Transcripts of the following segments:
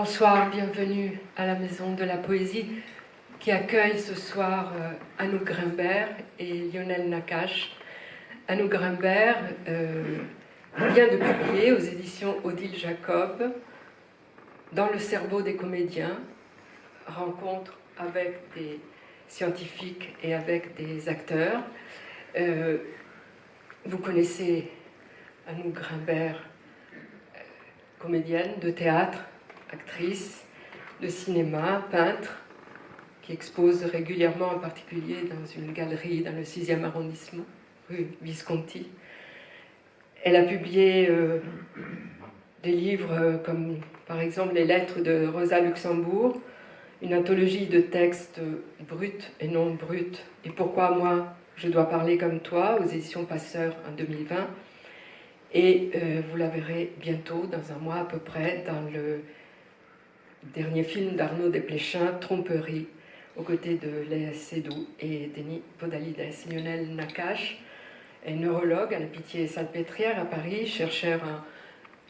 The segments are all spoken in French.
Bonsoir, bienvenue à la Maison de la Poésie qui accueille ce soir Anouk Grimbert et Lionel Nakache. Anouk Grimbert vient de publier aux éditions Odile Jacob Dans le cerveau des comédiens, rencontre avec des scientifiques et avec des acteurs. Vous connaissez Anouk Grimbert, comédienne de théâtre, actrice de cinéma, peintre, qui expose régulièrement, en particulier dans une galerie dans le 6e arrondissement, rue Visconti. Elle a publié des livres comme, par exemple, Les Lettres de Rosa Luxembourg, une anthologie de textes bruts et non bruts, et Pourquoi moi, je dois parler comme toi, aux éditions Passeur en 2020. Et vous la verrez bientôt, dans un mois à peu près, dans le dernier film d'Arnaud Desplechin, Tromperie, aux côtés de Léa Seydoux et Denis Podalides. Lionel Nakache est neurologue à la Pitié-Salpêtrière à Paris, chercheur en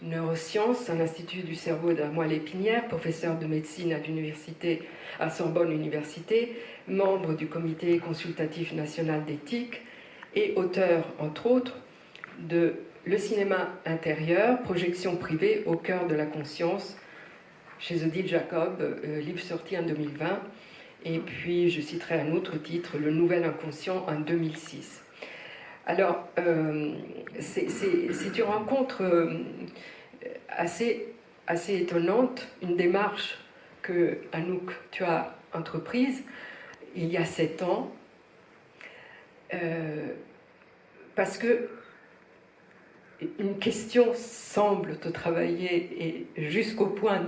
neurosciences à l'Institut du cerveau et de la moelle épinière, professeur de médecine à Sorbonne Université, membre du comité consultatif national d'éthique et auteur, entre autres, de Le cinéma intérieur, projection privée au cœur de la conscience, chez Odile Jacob, livre sorti en 2020. Et puis, je citerai un autre titre, Le nouvel inconscient, en 2006. Alors, c'est une rencontre assez étonnante, une démarche que, Anouk, tu as entreprise il y a 7 ans, parce que une question semble te travailler, et jusqu'au point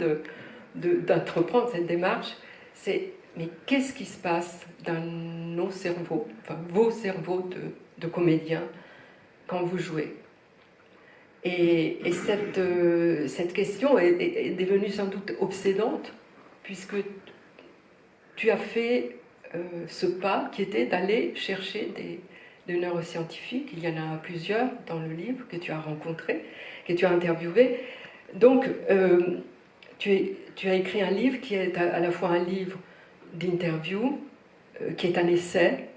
d'entreprendre cette démarche, c'est mais qu'est-ce qui se passe dans nos cerveaux, enfin vos cerveaux de comédiens, quand vous jouez? Et cette question est devenue sans doute obsédante, puisque tu as fait ce pas qui était d'aller chercher des neuroscientifiques. Il y en a plusieurs dans le livre que tu as rencontrés, que tu as interviewés. Donc, tu as écrit un livre qui est à la fois un livre d'interview, qui est un essai,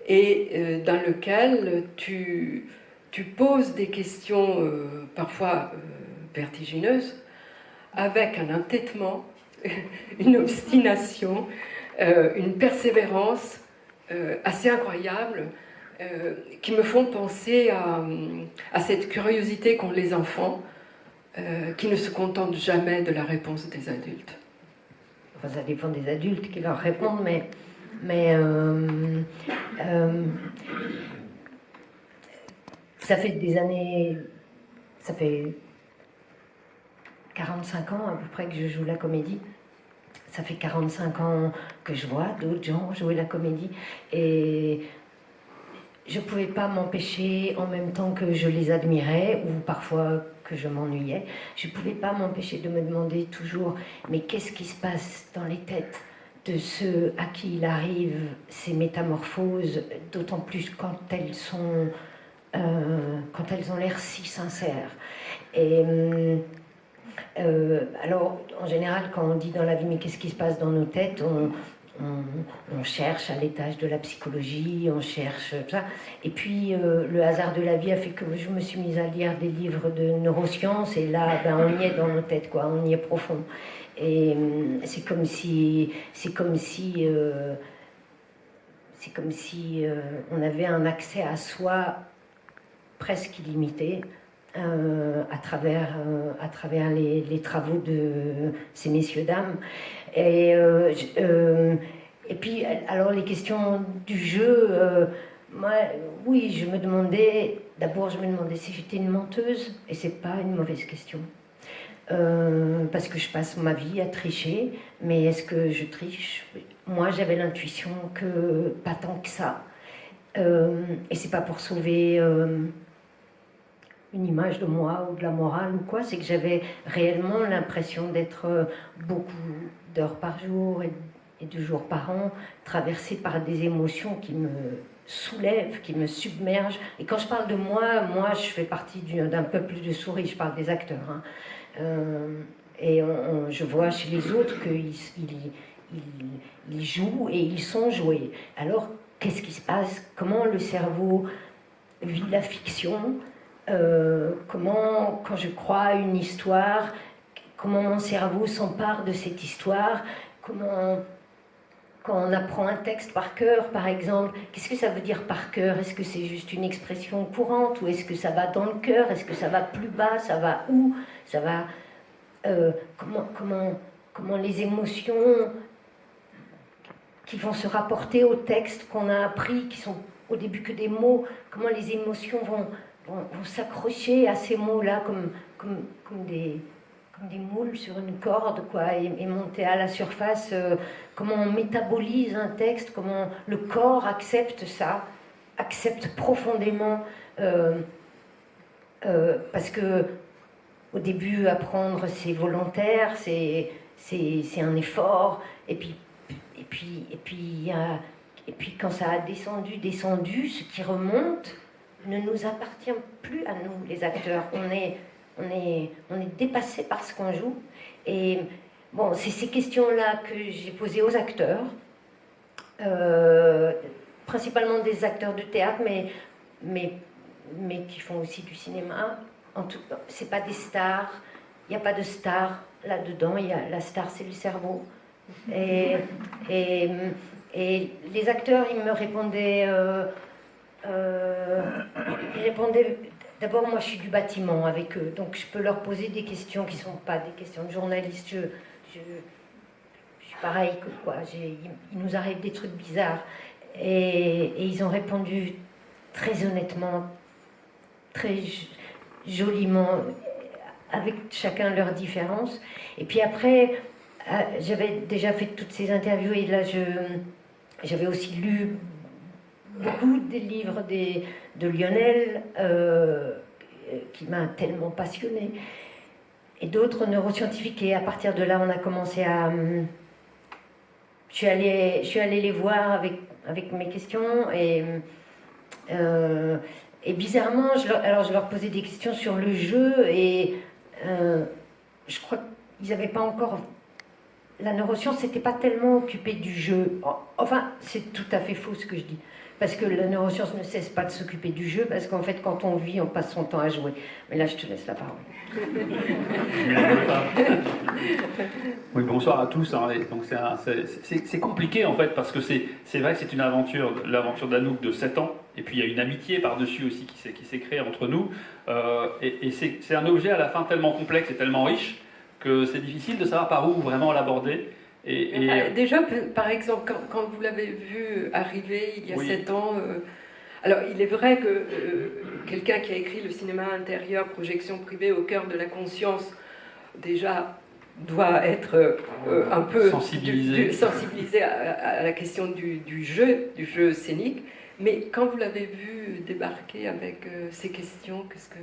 et dans lequel tu poses des questions parfois vertigineuses, avec un entêtement, une obstination, une persévérance assez incroyable, qui me font penser à cette curiosité qu'ont les enfants, qui ne se contentent jamais de la réponse des adultes. Enfin, ça dépend des adultes qui leur répondent, mais ça fait des années, ça fait 45 ans à peu près que je joue la comédie. Ça fait 45 ans que je vois d'autres gens jouer la comédie, et je ne pouvais pas m'empêcher, en même temps que je les admirais, ou parfois que je m'ennuyais, je ne pouvais pas m'empêcher de me demander toujours, mais qu'est-ce qui se passe dans les têtes de ceux à qui il arrive ces métamorphoses, d'autant plus quand elles ont l'air si sincères. Et alors, en général, quand on dit dans la vie, mais qu'est-ce qui se passe dans nos têtes, on cherche à l'étage de la psychologie, on cherche ça. Et puis, le hasard de la vie a fait que je me suis mise à lire des livres de neurosciences, et là, on y est dans nos têtes, quoi, on y est profond. Et c'est comme si on avait un accès à soi presque illimité, à travers les travaux de ces messieurs-dames. Et puis, alors, les questions du jeu, moi, oui, je me demandais si j'étais une menteuse, et c'est pas une mauvaise question. Parce que je passe ma vie à tricher, mais est-ce que je triche? Moi, j'avais l'intuition que pas tant que ça. Et c'est pas pour sauver une image de moi ou de la morale ou quoi, c'est que j'avais réellement l'impression d'être beaucoup d'heures par jour et de jours par an traversée par des émotions qui me soulèvent, qui me submergent. Et quand je parle de moi, je fais partie d'un peuple de souris, je parle des acteurs, hein. Et je vois chez les autres qu'ils ils jouent et ils sont joués. Alors, qu'est-ce qui se passe? Comment le cerveau vit la fiction? Comment, quand je crois à une histoire, comment mon cerveau s'empare de cette histoire? Comment, quand on apprend un texte par cœur, par exemple, qu'est-ce que ça veut dire par cœur? Est-ce que c'est juste une expression courante ou est-ce que ça va dans le cœur? Est-ce que ça va plus bas? Ça va où? Ça va... comment les émotions qui vont se rapporter au texte qu'on a appris, qui sont au début que des mots, comment les émotions vont s'accrocher à ces mots-là comme des moules sur une corde, quoi, et monter à la surface, comment on métabolise un texte, comment le corps accepte ça, accepte profondément, parce que au début, apprendre, c'est volontaire, c'est un effort, et puis quand ça a descendu, ce qui remonte ne nous appartient plus à nous, les acteurs. On est dépassé par ce qu'on joue. Et bon, c'est ces questions-là que j'ai posées aux acteurs, principalement des acteurs de théâtre, mais qui font aussi du cinéma. En tout cas, c'est pas des stars. Il n'y a pas de star là-dedans. La star, c'est le cerveau. Et les acteurs, ils me répondaient. Ils répondaient. D'abord, moi, je suis du bâtiment avec eux, donc je peux leur poser des questions qui ne sont pas des questions de journaliste. Je suis pareil que quoi. Il nous arrive des trucs bizarres. Et ils ont répondu très honnêtement, très joliment, avec chacun leur différence. Et puis après, j'avais déjà fait toutes ces interviews et là, j'avais aussi lu beaucoup des livres de Lionel, qui m'a tellement passionnée, et d'autres neuroscientifiques. Et à partir de là, on a commencé à... Je suis allée les voir avec mes questions, et bizarrement, je leur posais des questions sur le jeu, et je crois qu'ils n'avaient pas encore... La neuroscience s'était pas tellement occupée du jeu. Enfin, c'est tout à fait faux ce que je dis. Parce que la neuroscience ne cesse pas de s'occuper du jeu, parce qu'en fait, quand on vit, on passe son temps à jouer. Mais là, je te laisse la parole. Oui, bonsoir à tous. Hein. Donc c'est compliqué en fait, parce que c'est vrai que c'est une aventure, l'aventure d'Anouk de 7 ans, et puis il y a une amitié par-dessus aussi qui s'est créée entre nous. Et c'est un objet à la fin tellement complexe et tellement riche que c'est difficile de savoir par où vraiment l'aborder. Déjà, par exemple, quand vous l'avez vu arriver il y a 7 ans, alors il est vrai que quelqu'un qui a écrit le cinéma intérieur, projection privée au cœur de la conscience, déjà doit être un peu sensibilisé à la question du jeu scénique. Mais quand vous l'avez vu débarquer avec ces questions, qu'est-ce que...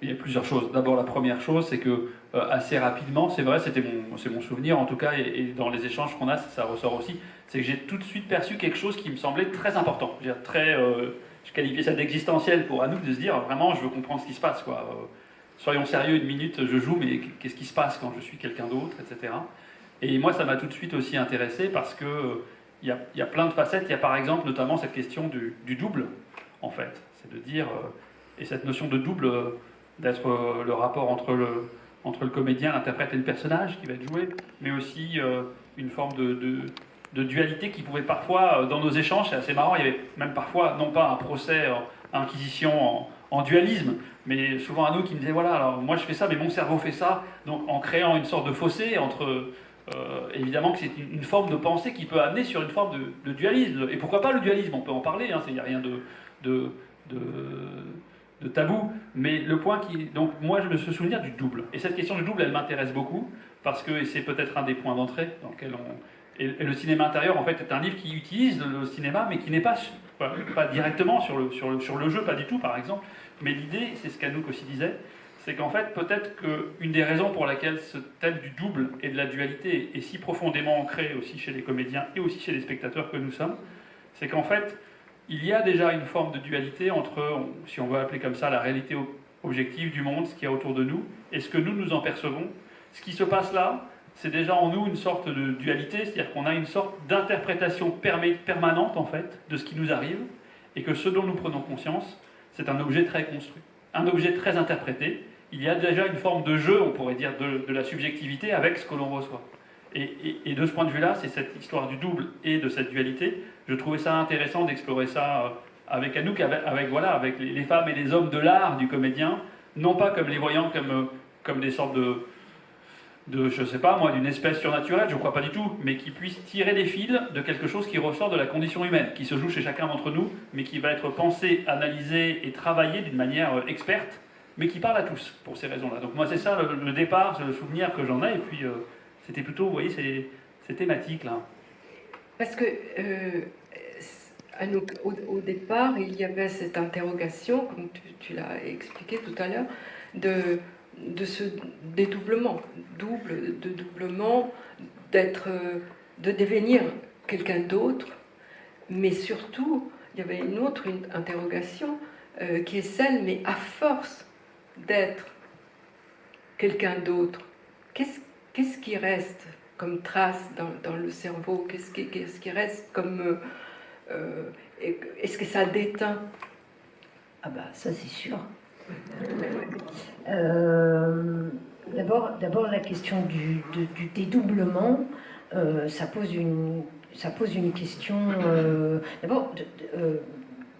Il y a plusieurs choses. D'abord, la première chose, c'est que assez rapidement, c'est vrai, c'est mon souvenir en tout cas, et dans les échanges qu'on a, ça ressort aussi, c'est que j'ai tout de suite perçu quelque chose qui me semblait très important. Je qualifiais ça d'existentiel pour Anouk, de se dire vraiment, je veux comprendre ce qui se passe, quoi. Soyons sérieux une minute, je joue, mais qu'est-ce qui se passe quand je suis quelqu'un d'autre, etc. Et moi, ça m'a tout de suite aussi intéressé parce que il y a plein de facettes. Il y a par exemple notamment cette question du double, en fait. C'est de dire, et cette notion de double, d'être le rapport entre le comédien, l'interprète et le personnage qui va être joué, mais aussi une forme de dualité qui pouvait parfois, dans nos échanges, c'est assez marrant, il y avait même parfois, non pas un procès à inquisition en dualisme, mais souvent un autre qui me disait, voilà, alors moi je fais ça, mais mon cerveau fait ça, donc en créant une sorte de fossé entre... évidemment que c'est une forme de pensée qui peut amener sur une forme de dualisme. Et pourquoi pas le dualisme? On peut en parler, il n'y a rien de tabou. Mais le point qui... Donc moi je me suis souvenir du double. Et cette question du double, elle m'intéresse beaucoup, parce que c'est peut-être un des points d'entrée dans lequel on... Et le cinéma intérieur, en fait, est un livre qui utilise le cinéma, mais qui n'est pas directement sur le jeu, pas du tout, par exemple. Mais l'idée, c'est ce qu'Anouk aussi disait, c'est qu'en fait, peut-être qu'une des raisons pour laquelle ce thème du double et de la dualité est si profondément ancré aussi chez les comédiens et aussi chez les spectateurs que nous sommes, c'est qu'en fait, il y a déjà une forme de dualité entre, si on veut appeler comme ça, la réalité objective du monde, ce qu'il y a autour de nous, et ce que nous en percevons, Ce qui se passe là, c'est déjà en nous une sorte de dualité, c'est-à-dire qu'on a une sorte d'interprétation permanente, en fait, de ce qui nous arrive, et que ce dont nous prenons conscience, c'est un objet très construit, un objet très interprété. Il y a déjà une forme de jeu, on pourrait dire, de la subjectivité avec ce que l'on reçoit. Et de ce point de vue-là, c'est cette histoire du double et de cette dualité. Je trouvais ça intéressant d'explorer ça avec Anouk, avec les femmes et les hommes de l'art du comédien, non pas comme les voyant comme des sortes je sais pas moi, d'une espèce surnaturelle, je crois pas du tout, mais qui puissent tirer des fils de quelque chose qui ressort de la condition humaine, qui se joue chez chacun d'entre nous, mais qui va être pensé, analysé et travaillé d'une manière experte, mais qui parle à tous, pour ces raisons-là. Donc moi c'est ça le départ, c'est le souvenir que j'en ai, et puis c'était plutôt, vous voyez, ces thématiques-là. Parce que au départ, il y avait cette interrogation, comme tu l'as expliqué tout à l'heure, de ce dédoublement, de doublement, de devenir quelqu'un d'autre, mais surtout, il y avait une autre interrogation qui est celle, mais à force d'être quelqu'un d'autre, qu'est-ce qui reste comme trace dans le cerveau? Qu'est-ce qui reste comme... est-ce que ça déteint? Ah bah ça c'est sûr. D'abord la question du dédoublement, ça pose une question. D'abord,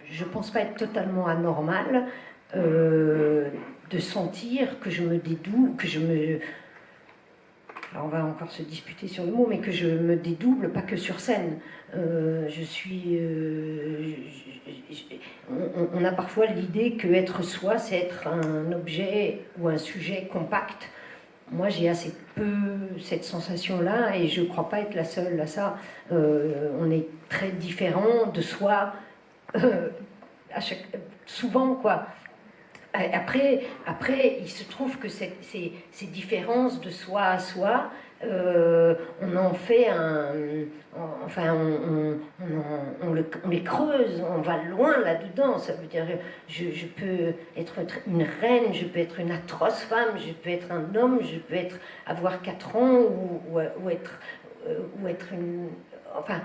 je pense pas être totalement anormal de sentir que je me dédouble, alors on va encore se disputer sur le mot, mais que je me dédouble, pas que sur scène. On a parfois l'idée que être soi, c'est être un objet ou un sujet compact. Moi, j'ai assez peu cette sensation-là et je ne crois pas être la seule à ça. On est très différents de soi souvent, quoi. Après, il se trouve que ces différences de soi à soi, on en fait on les creuse, on va loin là-dedans. Ça veut dire, je peux être une reine, je peux être une atroce femme, je peux être un homme, je peux avoir 4 ans ou être une... Enfin,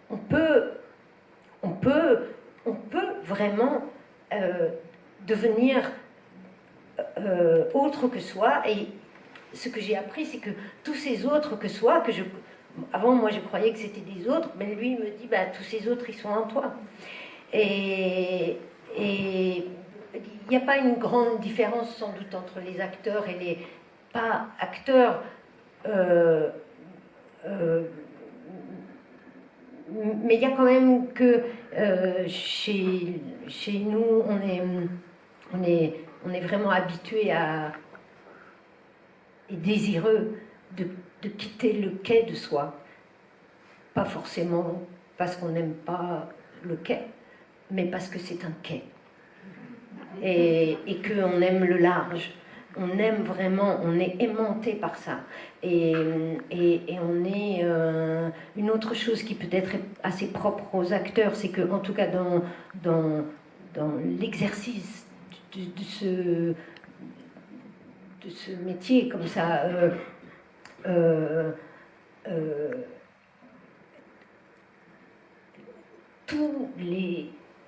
on peut vraiment... devenir autre que soi. Et ce que j'ai appris, c'est que tous ces autres que soi, avant moi je croyais que c'était des autres, mais lui il me dit bah, tous ces autres ils sont en toi. Et il n'y a pas une grande différence sans doute entre les acteurs et les pas acteurs. Mais il y a quand même que chez nous, on est vraiment habitué et désireux de quitter le quai de soi. Pas forcément parce qu'on n'aime pas le quai, mais parce que c'est un quai. Et qu'on aime le large. On aime vraiment, on est aimanté par ça. Et on est... une autre chose qui peut être assez propre aux acteurs, c'est que, en tout cas, dans l'exercice de ce métier, comme ça,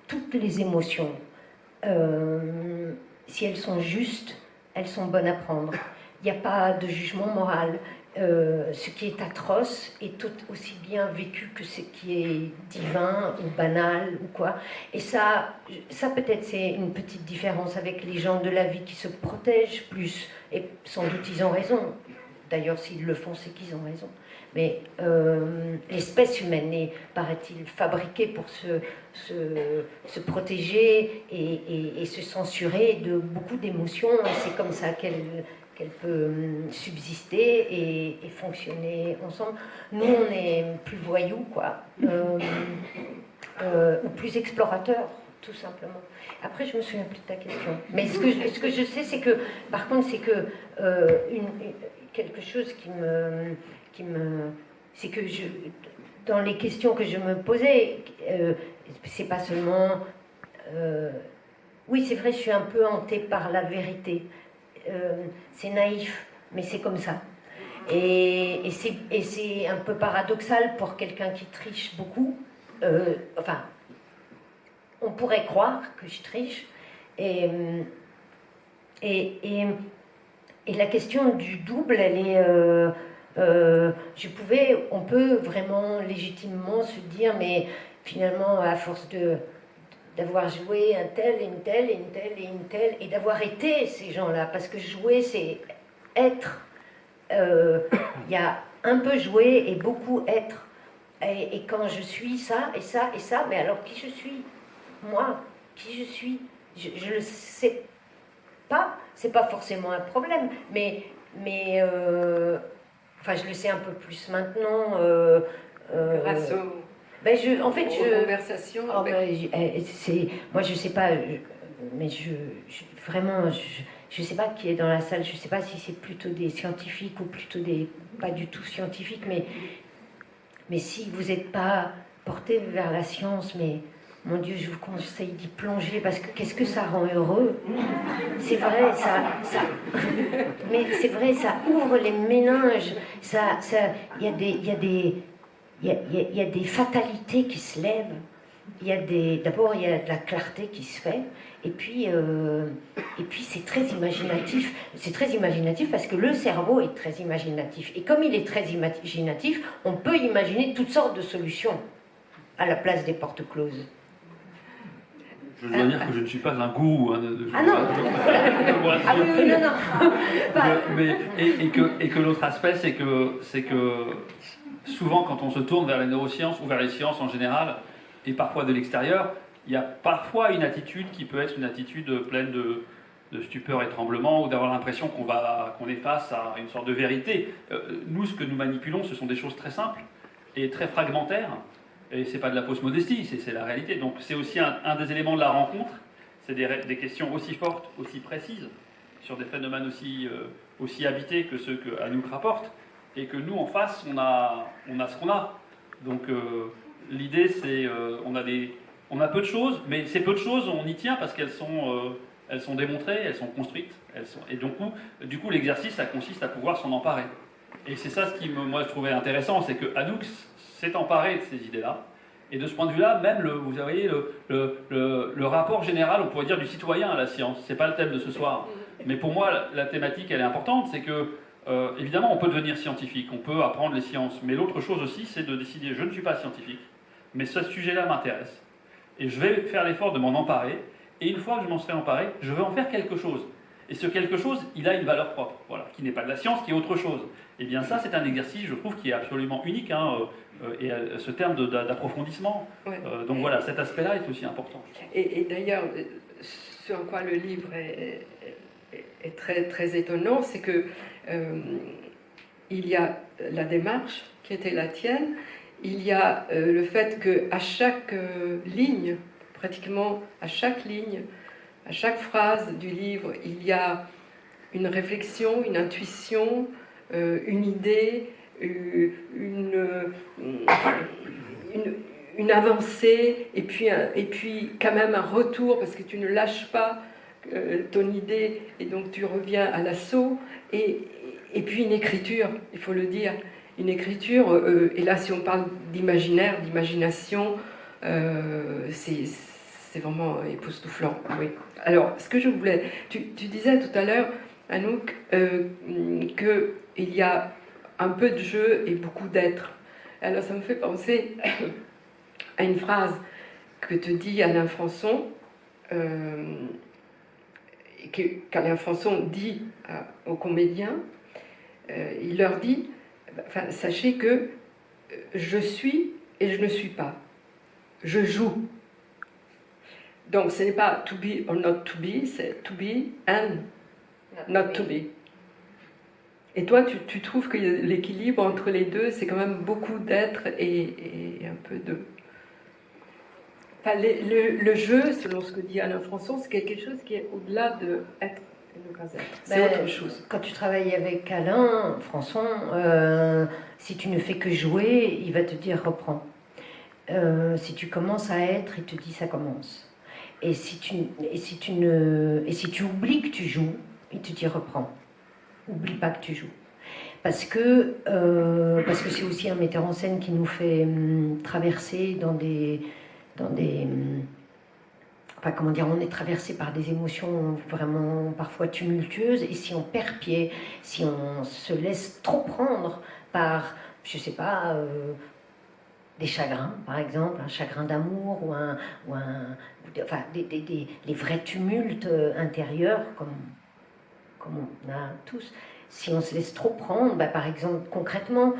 toutes les émotions, si elles sont justes, elles sont bonnes à prendre. Il n'y a pas de jugement moral. Ce qui est atroce est tout aussi bien vécu que ce qui est divin ou banal ou quoi. Et ça peut-être c'est une petite différence avec les gens de la vie qui se protègent plus. Et sans doute ils ont raison. D'ailleurs, s'ils le font, c'est qu'ils ont raison. Mais l'espèce humaine est, paraît-il, fabriquée pour se protéger et se censurer de beaucoup d'émotions. Et c'est comme ça qu'elle peut subsister et fonctionner ensemble. Nous, on est plus voyous, quoi, ou plus explorateurs, tout simplement. Après, je me souviens plus de ta question. Mais ce que je sais, c'est que, par contre, c'est que quelque chose c'est que dans les questions que je me posais, c'est pas seulement... oui, c'est vrai, je suis un peu hantée par la vérité. C'est naïf mais c'est comme ça. Et c'est un peu paradoxal pour quelqu'un qui triche beaucoup. Enfin, on pourrait croire que je triche. Et la question du double, elle est... on peut vraiment légitimement se dire, mais finalement, à force d'avoir joué un tel, et une telle, et une telle, et une telle, et d'avoir été ces gens-là, parce que jouer, c'est être. Il y a un peu jouer et beaucoup être. Et quand je suis ça, et ça, et ça, mais alors qui je suis? Moi, qui je suis? Je le sais pas, c'est pas forcément un problème, mais enfin, je le sais un peu plus maintenant. Grâce En fait, aux conversations. Oh, moi, je sais pas, mais vraiment, je sais pas qui est dans la salle. Je sais pas si c'est plutôt des scientifiques ou plutôt des pas du tout scientifiques, mais si vous n'êtes pas porté vers la science, mais mon Dieu, je vous conseille d'y plonger parce que qu'est-ce que ça rend heureux. C'est vrai, mais c'est vrai, ça ouvre les méninges. Il y a des fatalités qui se lèvent. D'abord, il y a de la clarté qui se fait. Et puis c'est très imaginatif. C'est très imaginatif parce que le cerveau est très imaginatif. Et comme il est très imaginatif, on peut imaginer toutes sortes de solutions à la place des portes closes. Je dois dire que je ne suis pas un gourou. Ah non, voilà. Ah oui, non. Et que l'autre aspect, c'est que souvent, quand on se tourne vers les neurosciences ou vers les sciences en général, et parfois de l'extérieur, il y a parfois une attitude qui peut être une attitude pleine de stupeur et tremblement, ou d'avoir l'impression qu'on est face à une sorte de vérité. Nous, ce que nous manipulons, ce sont des choses très simples et très fragmentaires, et c'est pas de la fausse modestie, c'est la réalité. Donc c'est aussi un des éléments de la rencontre, c'est des questions aussi fortes, aussi précises, sur des phénomènes aussi habités que ceux que Anouk rapporte, et que nous, en face, on a ce qu'on a. Donc l'idée, c'est on a peu de choses, mais ces peu de choses, on y tient parce qu'elles sont démontrées, elles sont construites, et du coup, l'exercice, ça consiste à pouvoir s'en emparer. Et c'est ça ce qui, moi, je trouvais intéressant, c'est que Anouk s'est emparé de ces idées-là, et de ce point de vue-là, même vous voyez le rapport général, on pourrait dire, du citoyen à la science. C'est pas le thème de ce soir, mais pour moi, la thématique, elle est importante, c'est que évidemment, on peut devenir scientifique, on peut apprendre les sciences, mais l'autre chose aussi, c'est de décider, je ne suis pas scientifique, mais ce sujet-là m'intéresse, et je vais faire l'effort de m'en emparer, et une fois que je m'en serai emparé, je vais en faire quelque chose. Et ce quelque chose, il a une valeur propre, voilà, qui n'est pas de la science, qui est autre chose. Et bien ça, c'est un exercice, je trouve, qui est absolument unique, et ce terme d'approfondissement. Ouais. Donc voilà, cet aspect-là est aussi important. Et d'ailleurs, ce en quoi le livre est très, très étonnant, c'est que il y a la démarche qui était la tienne, il y a le fait qu'à chaque ligne, pratiquement à chaque ligne, à chaque phrase du livre, il y a une réflexion, une intuition, une idée, une avancée, et puis quand même un retour, parce que tu ne lâches pas ton idée, et donc tu reviens à l'assaut, et puis une écriture, il faut le dire, une écriture, et là si on parle d'imaginaire, d'imagination, c'est vraiment époustouflant. Oui. Alors, ce que je voulais... Tu disais tout à l'heure, Anouk, qu'il y a un peu de jeu et beaucoup d'être. Alors, ça me fait penser à une phrase que te dit Alain Françon, qu'Alain Françon dit aux comédiens. Il leur dit, enfin, sachez que je suis et je ne suis pas. Je joue. Donc ce n'est pas to be or not to be, c'est to be and not to be. Et toi, tu trouves que l'équilibre entre les deux, c'est quand même beaucoup d'être et un peu de... Enfin, le jeu, selon ce que dit Alain Françon, c'est quelque chose qui est au-delà de être et ne pas être. C'est autre chose. Quand tu travailles avec Alain Françon, si tu ne fais que jouer, il va te dire reprends. Si tu commences à être, il te dit ça commence. Et si tu oublies que tu joues, il te dit reprends. oublie pas que tu joues. Parce que c'est aussi un metteur en scène qui nous fait traverser dans des enfin, comment dire, on est traversé par des émotions vraiment parfois tumultueuses, et si on perd pied, si on se laisse trop prendre par, je sais pas, des chagrins, par exemple, un chagrin d'amour enfin, les vrais tumultes intérieurs, comme on a tous. Si on se laisse trop prendre, bah, par exemple, concrètement,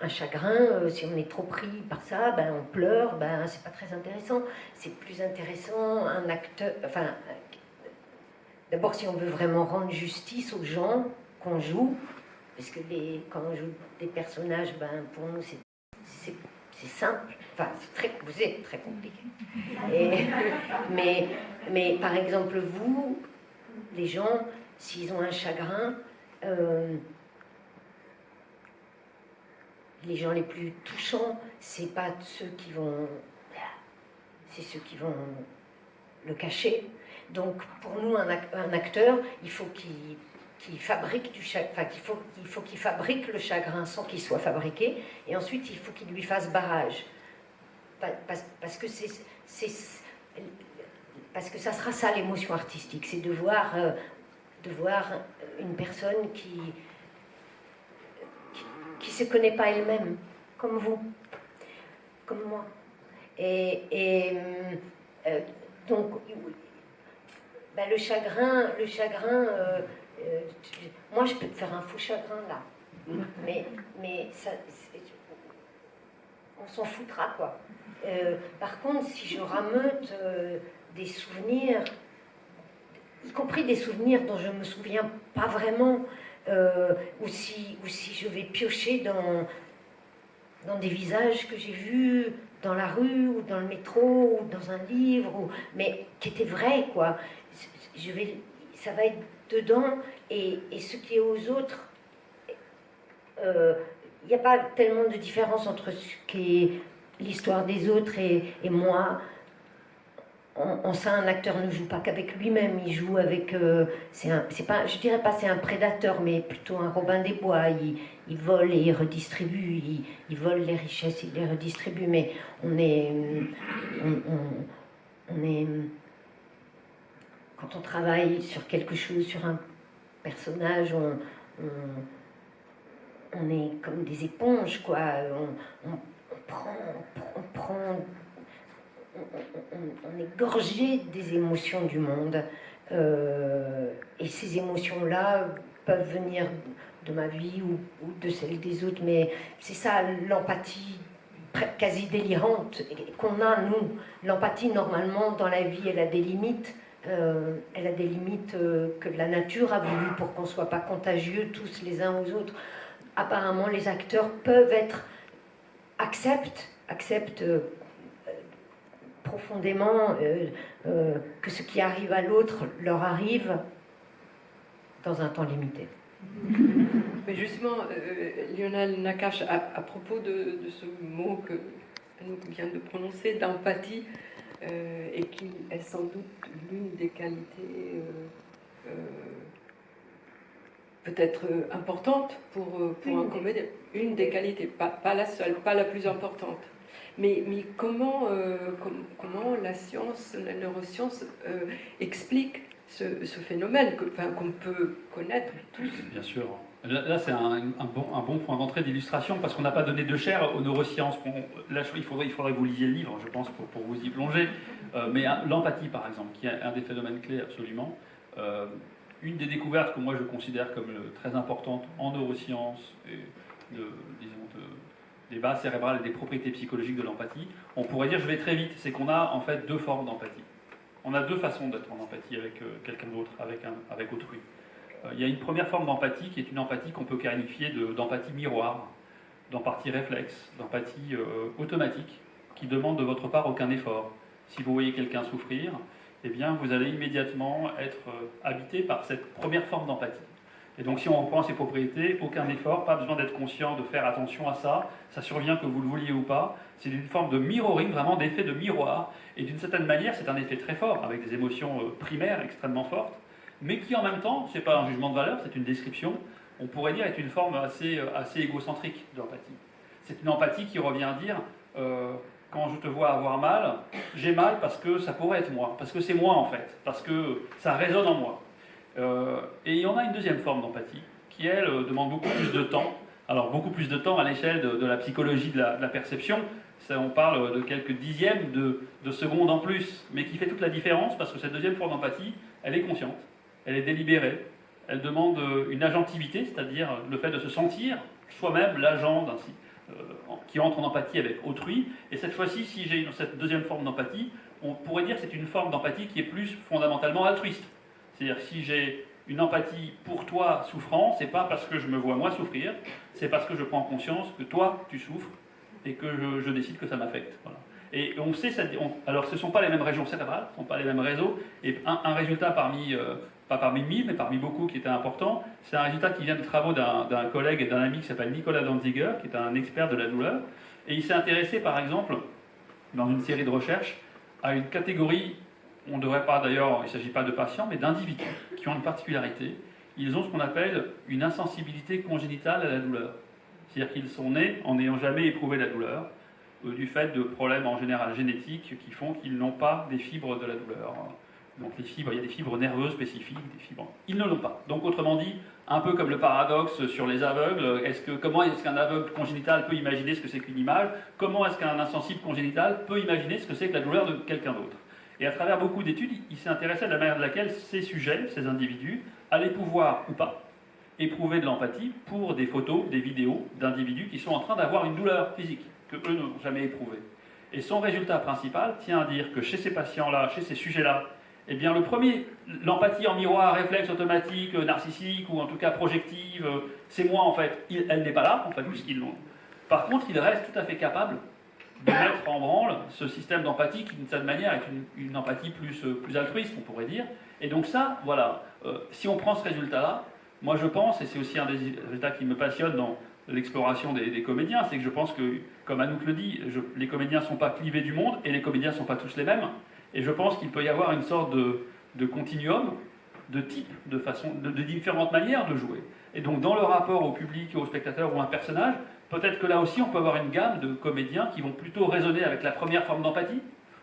un chagrin, si on est trop pris par ça, ben on pleure, ben c'est pas très intéressant. C'est plus intéressant un acteur. Enfin, d'abord, si on veut vraiment rendre justice aux gens qu'on joue, parce que quand on joue des personnages, ben pour nous c'est simple. Enfin, vous êtes très compliqué. Mais par exemple, vous, les gens, s'ils ont un chagrin, les gens les plus touchants, c'est pas ceux qui vont, c'est ceux qui vont le cacher. Donc pour nous, un acteur, il faut qu'il fabrique du chagrin, enfin il faut qu'il fabrique le chagrin sans qu'il soit fabriqué, et ensuite il faut qu'il lui fasse barrage, parce que parce que ça sera ça l'émotion artistique, c'est de voir une personne qui se connaît pas elle-même, comme vous, comme moi. Donc, ben le chagrin, moi je peux te faire un faux chagrin là, mais ça, on s'en foutra quoi. Par contre, si je rameute des souvenirs, y compris des souvenirs dont je me souviens pas vraiment, ou si je vais piocher dans des visages que j'ai vus dans la rue ou dans le métro ou dans un livre, mais qui étaient vrais quoi. Ça va être dedans, et ce qui est aux autres, il n'y a pas tellement de différence entre ce qui est l'histoire des autres et moi. En ça, un acteur ne joue pas qu'avec lui-même, il joue avec. C'est pas, je dirais pas c'est un prédateur, mais plutôt un Robin des Bois. Il vole et il redistribue. Il vole les richesses, il les redistribue. Mais on est. Quand on travaille sur quelque chose, sur un personnage, on est comme des éponges, quoi. On est gorgé des émotions du monde, et ces émotions-là peuvent venir de ma vie ou de celle des autres, mais c'est ça l'empathie quasi délirante qu'on a, nous. L'empathie, normalement, dans la vie, elle a des limites. Que la nature a voulu pour qu'on ne soit pas contagieux tous les uns aux autres. Apparemment, les acteurs peuvent acceptent profondément que ce qui arrive à l'autre leur arrive dans un temps limité. Mais justement, Lionel Nakache, à propos de ce mot que Anouk vient de prononcer, d'empathie, et qui est sans doute l'une des qualités peut-être importante pour un comédien, une des qualités, pas la seule, pas la plus importante. Mais comment la science, la neuroscience explique ce phénomène qu'on peut connaître tous? Bien sûr. Là, c'est un bon point d'entrée d'illustration, parce qu'on n'a pas donné de chair aux neurosciences. Là, il faudrait que vous lisiez le livre, je pense, pour vous y plonger. Mais l'empathie, par exemple, qui est un des phénomènes clés absolument. Une des découvertes que moi je considère comme très importante en neurosciences et des bases cérébrales et des propriétés psychologiques de l'empathie, on pourrait dire, je vais très vite, c'est qu'on a en fait deux formes d'empathie. On a deux façons d'être en empathie avec quelqu'un d'autre, avec autrui. Il y a une première forme d'empathie qui est une empathie qu'on peut qualifier d'empathie miroir, d'empathie réflexe, d'empathie automatique, qui demande de votre part aucun effort. Si vous voyez quelqu'un souffrir, eh bien, vous allez immédiatement être habité par cette première forme d'empathie. Et donc, si on reprend ces propriétés, aucun effort, pas besoin d'être conscient, de faire attention à ça, ça survient que vous le vouliez ou pas. C'est une forme de mirroring, vraiment d'effet de miroir. Et d'une certaine manière, c'est un effet très fort, avec des émotions primaires extrêmement fortes, mais qui en même temps, c'est pas un jugement de valeur, c'est une description, on pourrait dire est une forme assez égocentrique d'empathie. C'est une empathie qui revient à dire, quand je te vois avoir mal, j'ai mal parce que ça pourrait être moi, parce que c'est moi en fait, parce que ça résonne en moi. Et il y en a une deuxième forme d'empathie, qui elle demande beaucoup plus de temps. Alors beaucoup plus de temps à l'échelle de la psychologie de la perception. Ça, on parle de quelques dixièmes de secondes en plus, mais qui fait toute la différence parce que cette deuxième forme d'empathie, elle est consciente, elle est délibérée, elle demande une agentivité, c'est-à-dire le fait de se sentir soi-même l'agent qui entre en empathie avec autrui. Et cette fois-ci, si j'ai cette deuxième forme d'empathie, on pourrait dire que c'est une forme d'empathie qui est plus fondamentalement altruiste. C'est-à-dire si j'ai une empathie pour toi souffrant, c'est pas parce que je me vois moi souffrir, c'est parce que je prends conscience que toi tu souffres et que je décide que ça m'affecte. Voilà. Et on sait, alors ce ne sont pas les mêmes régions cérébrales, ce ne sont pas les mêmes réseaux, et un résultat parmi, pas parmi 1000, mais parmi beaucoup qui était important, c'est un résultat qui vient des travaux d'un collègue et d'un ami qui s'appelle Nicolas Danziger, qui est un expert de la douleur, et il s'est intéressé par exemple, dans une série de recherches, à une catégorie, on ne devrait pas d'ailleurs, il ne s'agit pas de patients, mais d'individus qui ont une particularité, ils ont ce qu'on appelle une insensibilité congénitale à la douleur. C'est-à-dire qu'ils sont nés en n'ayant jamais éprouvé la douleur, du fait de problèmes en général génétiques qui font qu'ils n'ont pas des fibres de la douleur. Donc les fibres, il y a des fibres nerveuses spécifiques, des fibres. Ils ne l'ont pas. Donc autrement dit, un peu comme le paradoxe sur les aveugles, comment est-ce qu'un aveugle congénital peut imaginer ce que c'est qu'une image? Comment est-ce qu'un insensible congénital peut imaginer ce que c'est que la douleur de quelqu'un d'autre? Et à travers beaucoup d'études, il s'est intéressé à la manière de laquelle ces sujets, ces individus, allaient pouvoir ou pas éprouver de l'empathie pour des photos, des vidéos d'individus qui sont en train d'avoir une douleur physique que eux n'ont jamais éprouvée. Et son résultat principal tient à dire que chez ces patients-là, chez ces sujets-là, eh bien le premier, l'empathie en miroir, réflexe automatique, narcissique ou en tout cas projective, c'est moi en fait, elle n'est pas là en fait puisqu'ils l'ont. Par contre, il reste tout à fait capable de mettre en branle ce système d'empathie qui d'une certaine manière est une empathie plus altruiste on pourrait dire. Et donc ça, voilà, si on prend ce résultat-là, moi je pense, et c'est aussi un des résultats qui me passionne dans l'exploration des comédiens, c'est que je pense que, comme Anouk le dit, les comédiens ne sont pas clivés du monde et les comédiens ne sont pas tous les mêmes. Et je pense qu'il peut y avoir une sorte de continuum, de type, de différentes manières de jouer. Et donc dans le rapport au public, au spectateur ou à un personnage, peut-être que là aussi on peut avoir une gamme de comédiens qui vont plutôt résonner avec la première forme d'empathie,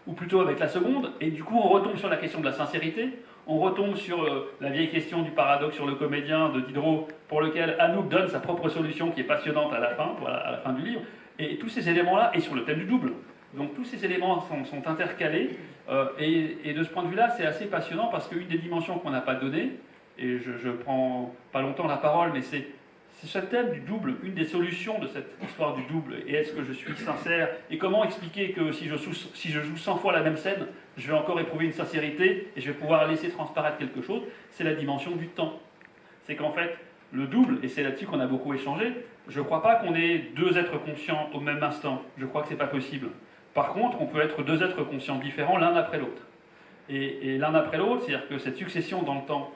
ou plutôt avec la seconde, et du coup on retombe sur la question de la sincérité, on retombe sur la vieille question du paradoxe sur le comédien de Diderot, pour lequel Anouk donne sa propre solution qui est passionnante à la fin, voilà, à la fin du livre, et tous ces éléments-là, et sur le thème du double. Donc tous ces éléments sont intercalés, et de ce point de vue-là, c'est assez passionnant parce qu'une des dimensions qu'on n'a pas donnée, et je prends pas longtemps la parole, mais c'est ce thème du double, une des solutions de cette histoire du double, et est-ce que je suis sincère, et comment expliquer que si je joue 100 fois la même scène, je vais encore éprouver une sincérité, et je vais pouvoir laisser transparaître quelque chose, c'est la dimension du temps. C'est qu'en fait, le double, et c'est là-dessus qu'on a beaucoup échangé, je ne crois pas qu'on ait deux êtres conscients au même instant, je crois que ce n'est pas possible. Par contre, on peut être deux êtres conscients différents l'un après l'autre. Et l'un après l'autre, c'est-à-dire que cette succession dans le temps,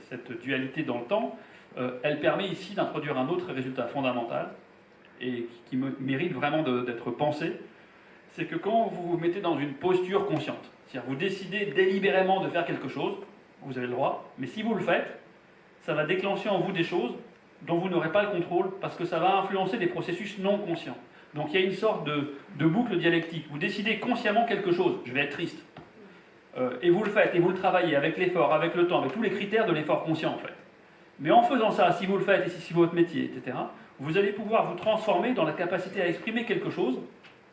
cette dualité dans le temps, elle permet ici d'introduire un autre résultat fondamental, et qui mérite vraiment d'être pensé, c'est que quand vous vous mettez dans une posture consciente, c'est-à-dire vous décidez délibérément de faire quelque chose, vous avez le droit, mais si vous le faites, ça va déclencher en vous des choses dont vous n'aurez pas le contrôle, parce que ça va influencer des processus non conscients. Donc il y a une sorte de boucle dialectique. Vous décidez consciemment quelque chose, je vais être triste, et vous le faites, et vous le travaillez avec l'effort, avec le temps, avec tous les critères de l'effort conscient en fait. Mais en faisant ça, si vous le faites, et si c'est votre métier, etc., vous allez pouvoir vous transformer dans la capacité à exprimer quelque chose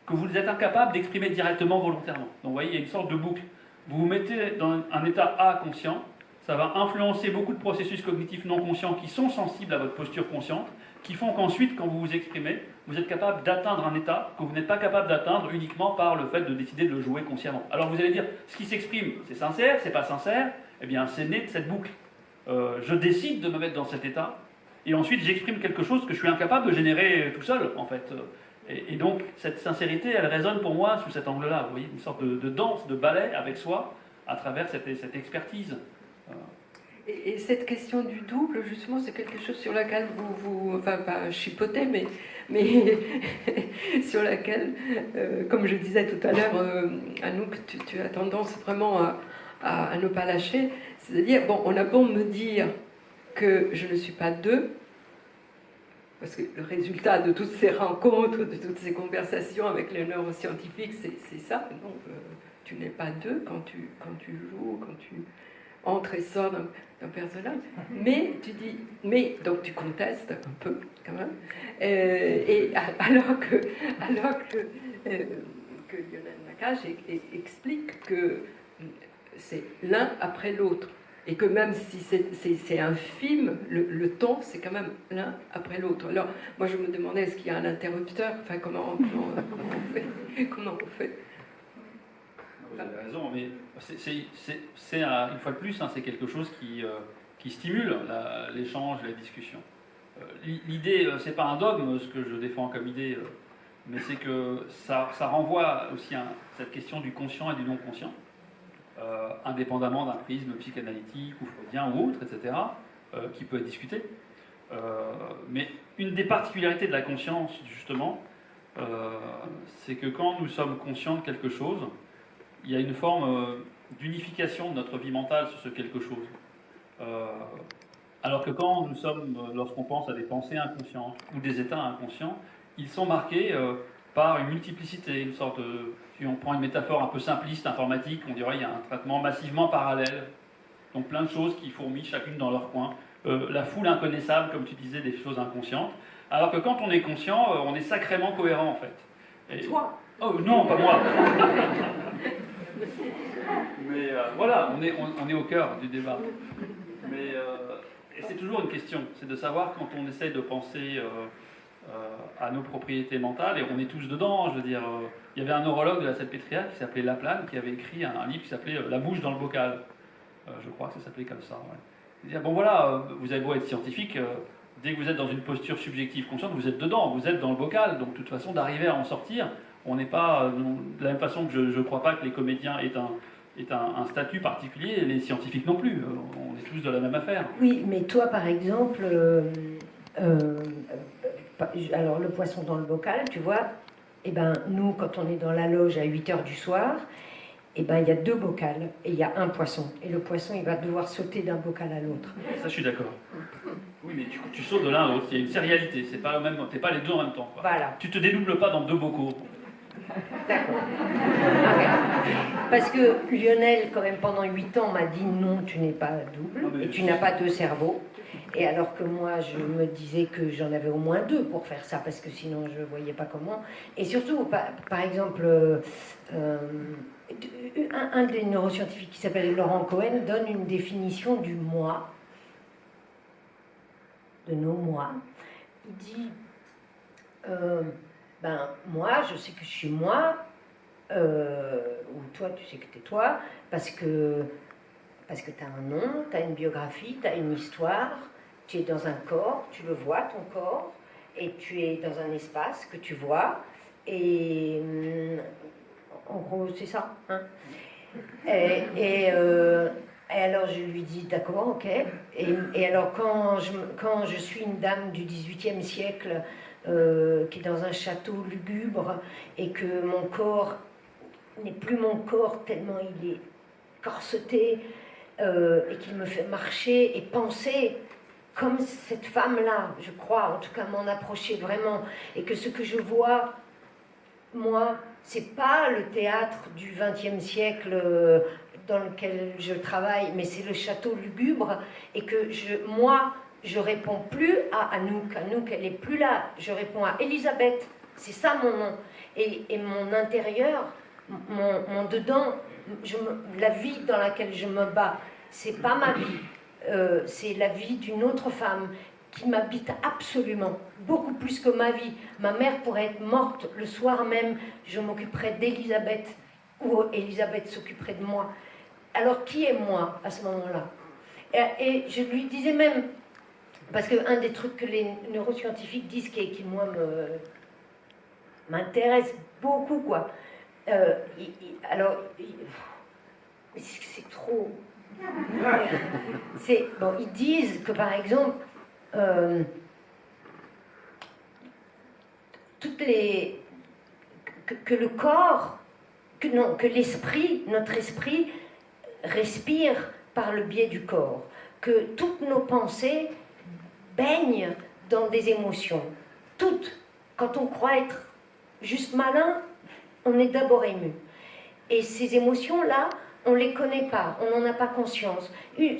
que vous êtes incapable d'exprimer directement volontairement. Donc vous voyez, il y a une sorte de boucle. Vous vous mettez dans un état A conscient, ça va influencer beaucoup de processus cognitifs non conscients qui sont sensibles à votre posture consciente, qui font qu'ensuite, quand vous vous exprimez, vous êtes capable d'atteindre un état que vous n'êtes pas capable d'atteindre uniquement par le fait de décider de le jouer consciemment. Alors vous allez dire, ce qui s'exprime, c'est sincère, c'est pas sincère, eh bien c'est né de cette boucle. Je décide de me mettre dans cet état, et ensuite j'exprime quelque chose que je suis incapable de générer tout seul, en fait. Et donc, cette sincérité, elle résonne pour moi sous cet angle-là. Vous voyez, une sorte de danse, de ballet avec soi, à travers cette expertise. Et cette question du double, justement, c'est quelque chose sur laquelle enfin, pas chipotez, mais sur laquelle, comme je disais tout à l'heure, Anouk, tu as tendance vraiment à ne pas lâcher. C'est-à-dire, bon, on a beau me dire que je ne suis pas deux, parce que le résultat de toutes ces rencontres, de toutes ces conversations avec les neuroscientifiques, c'est ça. Non, tu n'es pas deux quand tu joues, quand tu entres et sors d'un personnage. Mais tu dis, donc tu contestes un peu quand même. Et alors que Lionel Nakache explique que c'est l'un après l'autre. Et que même si c'est un film, le temps, c'est quand même l'un après l'autre. Alors, moi, je me demandais, est-ce qu'il y a un interrupteur? Enfin, comment on fait? Comment on fait? Vous avez raison, mais une fois de plus, hein, c'est quelque chose qui stimule l'échange, la discussion. L'idée, c'est pas un dogme, ce que je défends comme idée, mais c'est que ça renvoie aussi à cette question du conscient et du non-conscient. Indépendamment d'un prisme psychanalytique ou freudien ou autre, etc., qui peut être discuté. Mais une des particularités de la conscience, justement, c'est que quand nous sommes conscients de quelque chose, il y a une forme d'unification de notre vie mentale sur ce quelque chose. Alors que lorsqu'on pense à des pensées inconscientes ou des états inconscients, ils sont marqués par une multiplicité, une sorte de... Si on prend une métaphore un peu simpliste, informatique, on dirait qu'il y a un traitement massivement parallèle. Donc plein de choses qui fourmillent chacune dans leur coin. La foule inconnaissable, comme tu disais, des choses inconscientes. Alors que quand on est conscient, on est sacrément cohérent en fait. Et toi? Oh non, pas moi. Mais voilà, on est au cœur du débat. Mais et c'est toujours une question, c'est de savoir quand on essaie de penser à nos propriétés mentales, et on est tous dedans, je veux dire, il y avait un neurologue de la Salpêtrière qui s'appelait Laplane, qui avait écrit un livre qui s'appelait La bouche dans le bocal. Je crois que ça s'appelait comme ça. Ouais. C'est-à-dire, bon voilà, vous avez beau être scientifique, dès que vous êtes dans une posture subjective consciente, vous êtes dedans, vous êtes dans le bocal, donc de toute façon, d'arriver à en sortir, on n'est pas, de la même façon que je ne crois pas que les comédiens aient un statut particulier, et les scientifiques non plus, on est tous de la même affaire. Oui, mais toi, par exemple, alors le poisson dans le bocal, tu vois, eh ben, nous, quand on est dans la loge à 8h du soir, eh ben, il y a 2 bocals et il y a un poisson. Et le poisson, il va devoir sauter d'un bocal à l'autre. Ça, je suis d'accord. Oui, mais tu sautes de l'un à l'autre, il y a une sérialité, t'es pas les deux en même temps. Quoi. Voilà. Tu te dédoubles pas dans 2 bocaux. D'accord. Parce que Lionel, quand même, pendant 8 ans, m'a dit non, tu n'es pas double et tu n'as pas 2 cerveaux. Et alors que moi, je me disais que j'en avais au moins 2 pour faire ça, parce que sinon, je ne voyais pas comment. Et surtout, par exemple, un des neuroscientifiques qui s'appelle Laurent Cohen donne une définition du moi, de nos moi. Il dit... moi, je sais que je suis moi, ou toi, tu sais que tu es toi, parce que tu as un nom, tu as une biographie, tu as une histoire, tu es dans un corps, tu le vois, ton corps, et tu es dans un espace que tu vois, et en gros, c'est ça. Hein. Et alors je lui dis, d'accord, ok. Et alors quand je suis une dame du XVIIIe siècle, qui est dans un château lugubre, et que mon corps n'est plus mon corps tellement il est corseté, et qu'il me fait marcher et penser comme cette femme-là, je crois, en tout cas m'en approcher vraiment, et que ce que je vois, moi, c'est pas le théâtre du XXe siècle dans lequel je travaille, mais c'est le château lugubre, et que moi, je réponds plus à Anouk. Anouk, elle est plus là. Je réponds à Elisabeth. C'est ça mon nom. Et mon intérieur, mon dedans, la vie dans laquelle je me bats, c'est pas ma vie. C'est la vie d'une autre femme qui m'habite absolument, beaucoup plus que ma vie. Ma mère pourrait être morte le soir même, je m'occuperais d'Elisabeth, ou Elisabeth s'occuperait de moi. Alors qui est moi à ce moment-là? Et je lui disais même, parce qu'un des trucs que les neuroscientifiques disent qui moi, m'intéresse beaucoup, quoi. Alors, c'est trop... Bon, ils disent que, par exemple, que le corps, que l'esprit, notre esprit, respire par le biais du corps, que toutes nos pensées baignent dans des émotions. Toutes. Quand on croit être juste malin, on est d'abord ému. Et ces émotions-là, on ne les connaît pas, on n'en a pas conscience.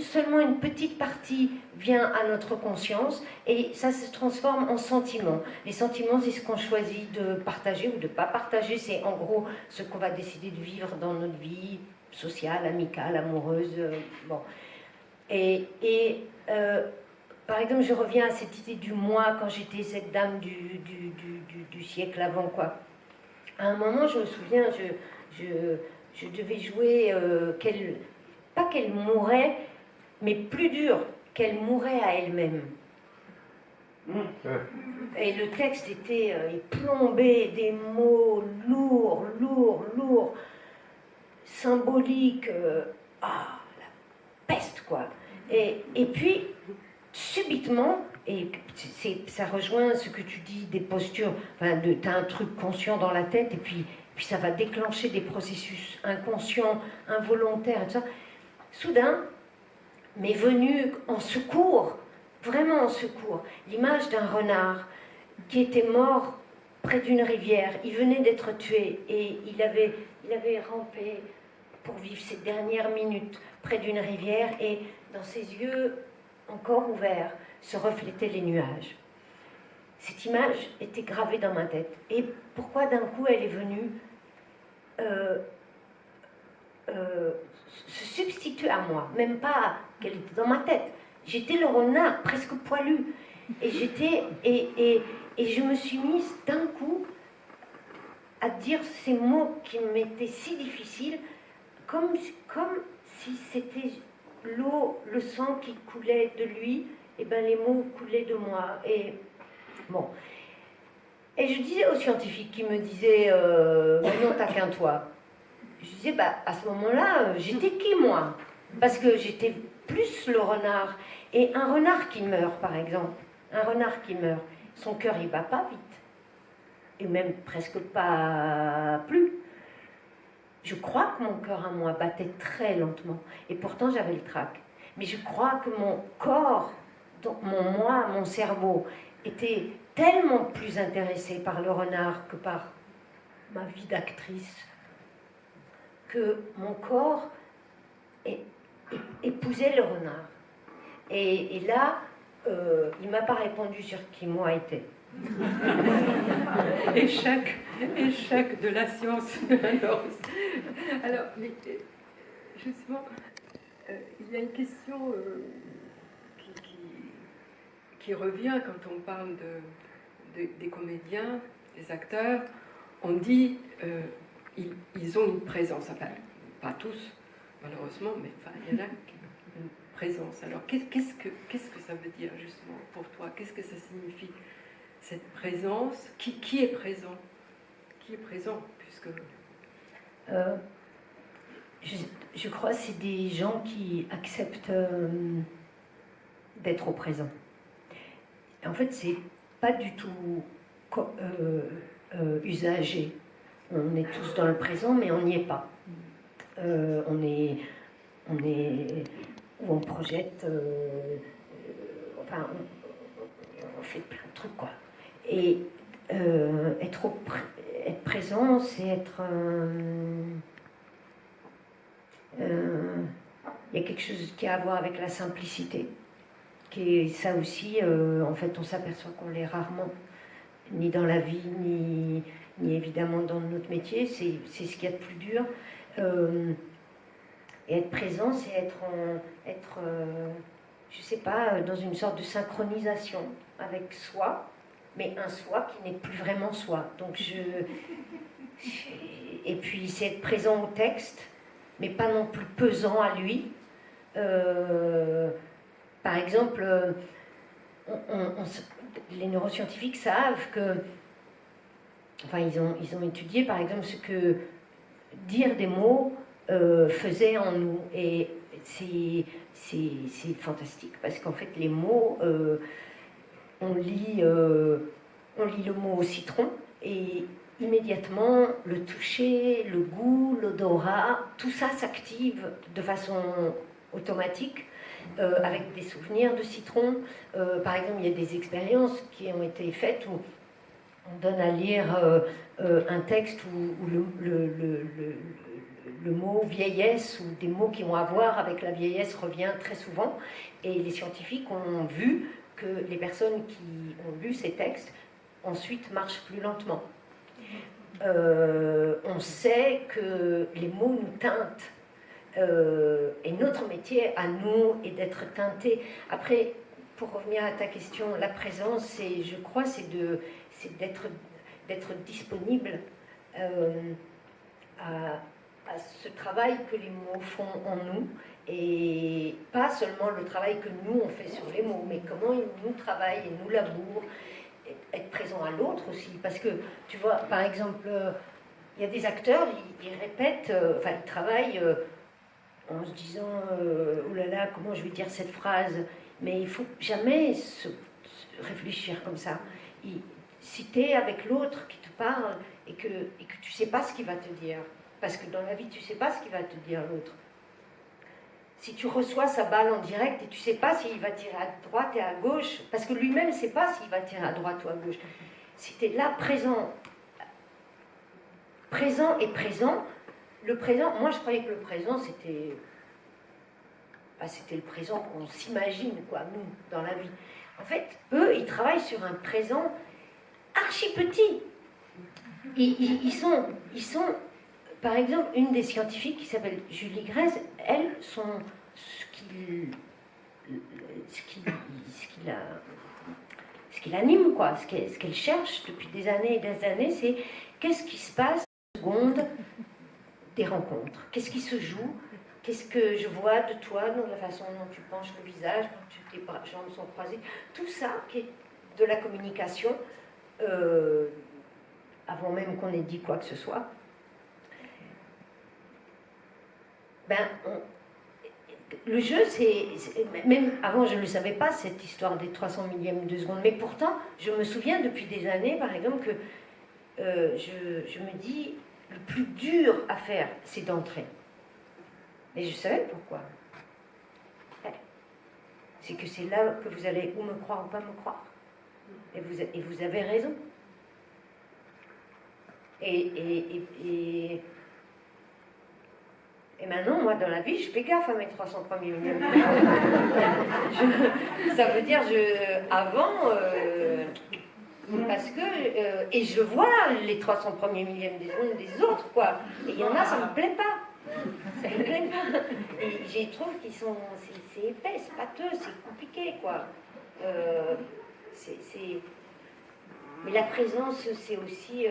Seulement une petite partie vient à notre conscience et ça se transforme en sentiments. Les sentiments, c'est ce qu'on choisit de partager ou de ne pas partager. C'est en gros ce qu'on va décider de vivre dans notre vie sociale, amicale, amoureuse. Bon. Par exemple, je reviens à cette idée du moi quand j'étais cette dame du siècle avant, quoi. À un moment, je me souviens, je devais jouer pas qu'elle mourait, mais plus dur, qu'elle mourait à elle-même. Et le texte était plombé, des mots lourds, symboliques, la peste, quoi. Et puis, subitement, et ça rejoint ce que tu dis des postures, enfin, tu as un truc conscient dans la tête, et puis ça va déclencher des processus inconscients, involontaires, et tout ça. Soudain, m'est venue en secours, vraiment en secours, l'image d'un renard qui était mort près d'une rivière. Il venait d'être tué et il avait rampé pour vivre ses dernières minutes près d'une rivière et dans ses yeux encore ouverts se reflétaient les nuages. Cette image était gravée dans ma tête. Et pourquoi d'un coup elle est venue se substituer à moi, même pas qu'elle était dans ma tête. J'étais le renard presque poilu. Et je me suis mise d'un coup à dire ces mots qui m'étaient si difficiles, comme si c'était l'eau, le sang qui coulait de lui, et ben les mots coulaient de moi. Et bon. Et je disais aux scientifiques qui me disaient non, t'as qu'un toit. Je disais, à ce moment-là, j'étais qui, moi? Parce que j'étais plus le renard. Et un renard qui meurt, par exemple, un renard qui meurt, son cœur, il bat pas vite. Et même presque pas plus. Je crois que mon cœur à moi battait très lentement. Et pourtant, j'avais le trac. Mais je crois que mon corps, mon moi, mon cerveau, était tellement plus intéressé par le renard que par ma vie d'actrice, que mon corps épousait le renard. Et là, il ne m'a pas répondu sur qui moi était. Échec de la science. Alors, mais, justement, il y a une question qui revient quand on parle des comédiens, des acteurs. On dit ils ont une présence, enfin, pas tous, malheureusement, mais enfin, il y en a qui ont une présence. Alors, qu'est-ce que ça veut dire, justement, pour toi? Qu'est-ce que ça signifie, cette présence? Qui est présent? Qui est présent, puisque... Je crois que c'est des gens qui acceptent d'être au présent. En fait, c'est pas du tout usagé. On est tous dans le présent, mais on n'y est pas. On projette, enfin, on fait plein de trucs, quoi. Et être présent, c'est être... il y a quelque chose qui a à voir avec la simplicité. Qui est ça aussi, en fait, on s'aperçoit qu'on l'est rarement, ni dans la vie, ni évidemment dans notre métier. C'est ce qu'il y a de plus dur. Et être présent, c'est être je sais pas, dans une sorte de synchronisation avec soi, mais un soi qui n'est plus vraiment soi. Donc et puis c'est être présent au texte, mais pas non plus pesant à lui. Par exemple, les neuroscientifiques savent que, enfin, ils ont étudié, par exemple, ce que dire des mots faisait en nous. Et c'est fantastique, parce qu'en fait, les mots, on lit le mot citron, et immédiatement, le toucher, le goût, l'odorat, tout ça s'active de façon automatique, avec des souvenirs de citron. Par exemple, il y a des expériences qui ont été faites où on donne à lire un texte où le mot vieillesse ou des mots qui ont à voir avec la vieillesse revient très souvent. Et les scientifiques ont vu que les personnes qui ont lu ces textes ensuite marchent plus lentement. On sait que les mots nous teintent. Et notre métier à nous est d'être teinté. Après, pour revenir à ta question, la présence, je crois, c'est d'être disponible à ce travail que les mots font en nous, et pas seulement le travail que nous on fait sur les mots, mais comment ils nous travaillent et nous labourent, être présent à l'autre aussi. Parce que, tu vois, par exemple, il y a des acteurs, ils répètent, enfin, ils travaillent en se disant oh là là, comment je vais dire cette phrase, mais il faut jamais se réfléchir comme ça. Si tu es avec l'autre qui te parle et que tu sais pas ce qu'il va te dire, parce que dans la vie tu sais pas ce qu'il va te dire l'autre. Si tu reçois sa balle en direct et tu sais pas s'il va tirer à droite et à gauche, parce que lui-même sait pas s'il va tirer à droite ou à gauche. Si tu es là présent et présent, le présent, moi je croyais que le présent c'était le présent qu'on s'imagine, quoi, nous, dans la vie. En fait, eux, ils travaillent sur un présent archi petit. Ils sont, par exemple, une des scientifiques qui s'appelle Julie Grèze, elle, ce qui l'anime, quoi, ce qu'elle cherche depuis des années et des années, c'est qu'est-ce qui se passe à la seconde des rencontres, qu'est-ce qui se joue, qu'est-ce que je vois de toi dans la façon dont tu penches le visage, quand tes jambes sont croisées, tout ça qui est de la communication, avant même qu'on ait dit quoi que ce soit. Le jeu, même avant je ne le savais pas, cette histoire des 300 millièmes de seconde, mais pourtant je me souviens depuis des années par exemple que je me dis le plus dur à faire c'est d'entrer, mais je savais pourquoi. C'est que c'est là que vous allez ou me croire ou pas me croire, et vous avez raison. Et maintenant, moi, dans la vie, je fais gaffe à mes 300 premiers millièmes. Ça veut dire, avant, parce que... et je vois les 300 premiers millièmes des uns des autres, quoi. Et il y en a, ça me plaît pas. Ça me plaît pas. Et je trouve qu'ils sont... C'est épais, c'est pâteux, c'est compliqué, quoi. Mais la présence, c'est aussi...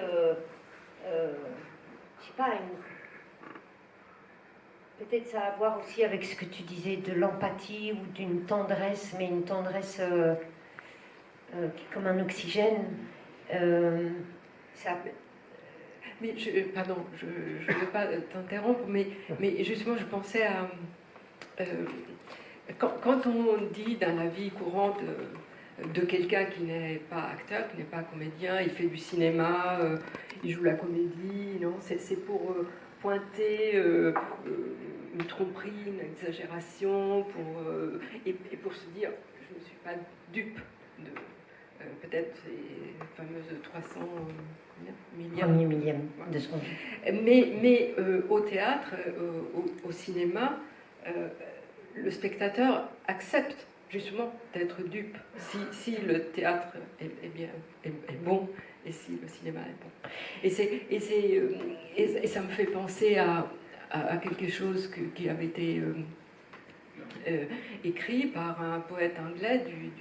je sais pas, peut-être ça a à voir aussi avec ce que tu disais de l'empathie ou d'une tendresse, mais une tendresse qui est comme un oxygène. Mais pardon, je ne veux pas t'interrompre, mais justement, je pensais à... quand on dit dans la vie courante de quelqu'un qui n'est pas acteur, qui n'est pas comédien, il fait du cinéma, il joue la comédie, non, c'est pour pointer une tromperie, une exagération, et pour se dire, je ne suis pas dupe de peut-être ces fameuses 300 millièmes de seconde. Mais au théâtre, au cinéma, le spectateur accepte justement d'être dupe si le théâtre est bon et si le cinéma est bon. Et ça me fait penser à quelque chose qui avait été écrit par un poète anglais du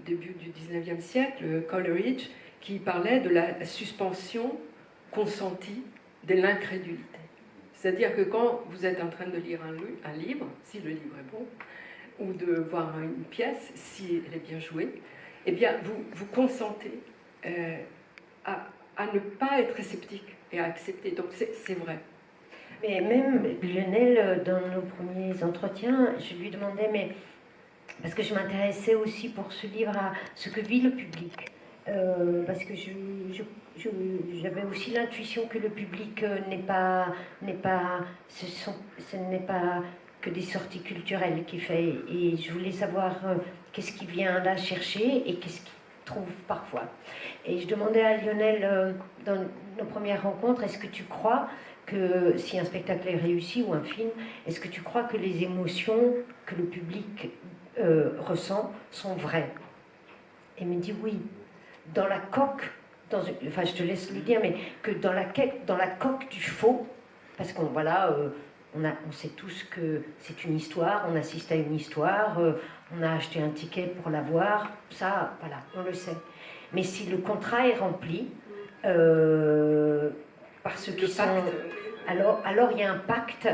début du 19e siècle, Coleridge, qui parlait de la suspension consentie de l'incrédulité. C'est-à-dire que quand vous êtes en train de lire un livre, si le livre est bon, ou de voir une pièce, si elle est bien jouée, eh bien, vous consentez à ne pas être sceptique et à accepter. Donc, c'est vrai. Mais même Lionel, dans nos premiers entretiens, je lui demandais, mais parce que je m'intéressais aussi pour ce livre à ce que vit le public. parce que j'avais aussi l'intuition que le public ce n'est pas que des sorties culturelles qu'il fait, et je voulais savoir qu'est-ce qu'il vient là chercher et qu'est-ce qu'il trouve parfois. Et je demandais à Lionel dans nos premières rencontres, est-ce que tu crois que si un spectacle est réussi ou un film, est-ce que tu crois que les émotions que le public ressent sont vraies? Et il me dit oui. Dans la coque, enfin je te laisse le dire, mais que dans la coque du faux, parce qu'on voilà, on sait tous que c'est une histoire, on assiste à une histoire, on a acheté un ticket pour la voir, ça, voilà, on le sait. Mais si le contrat est rempli par ceux qui sont... Alors il y a un pacte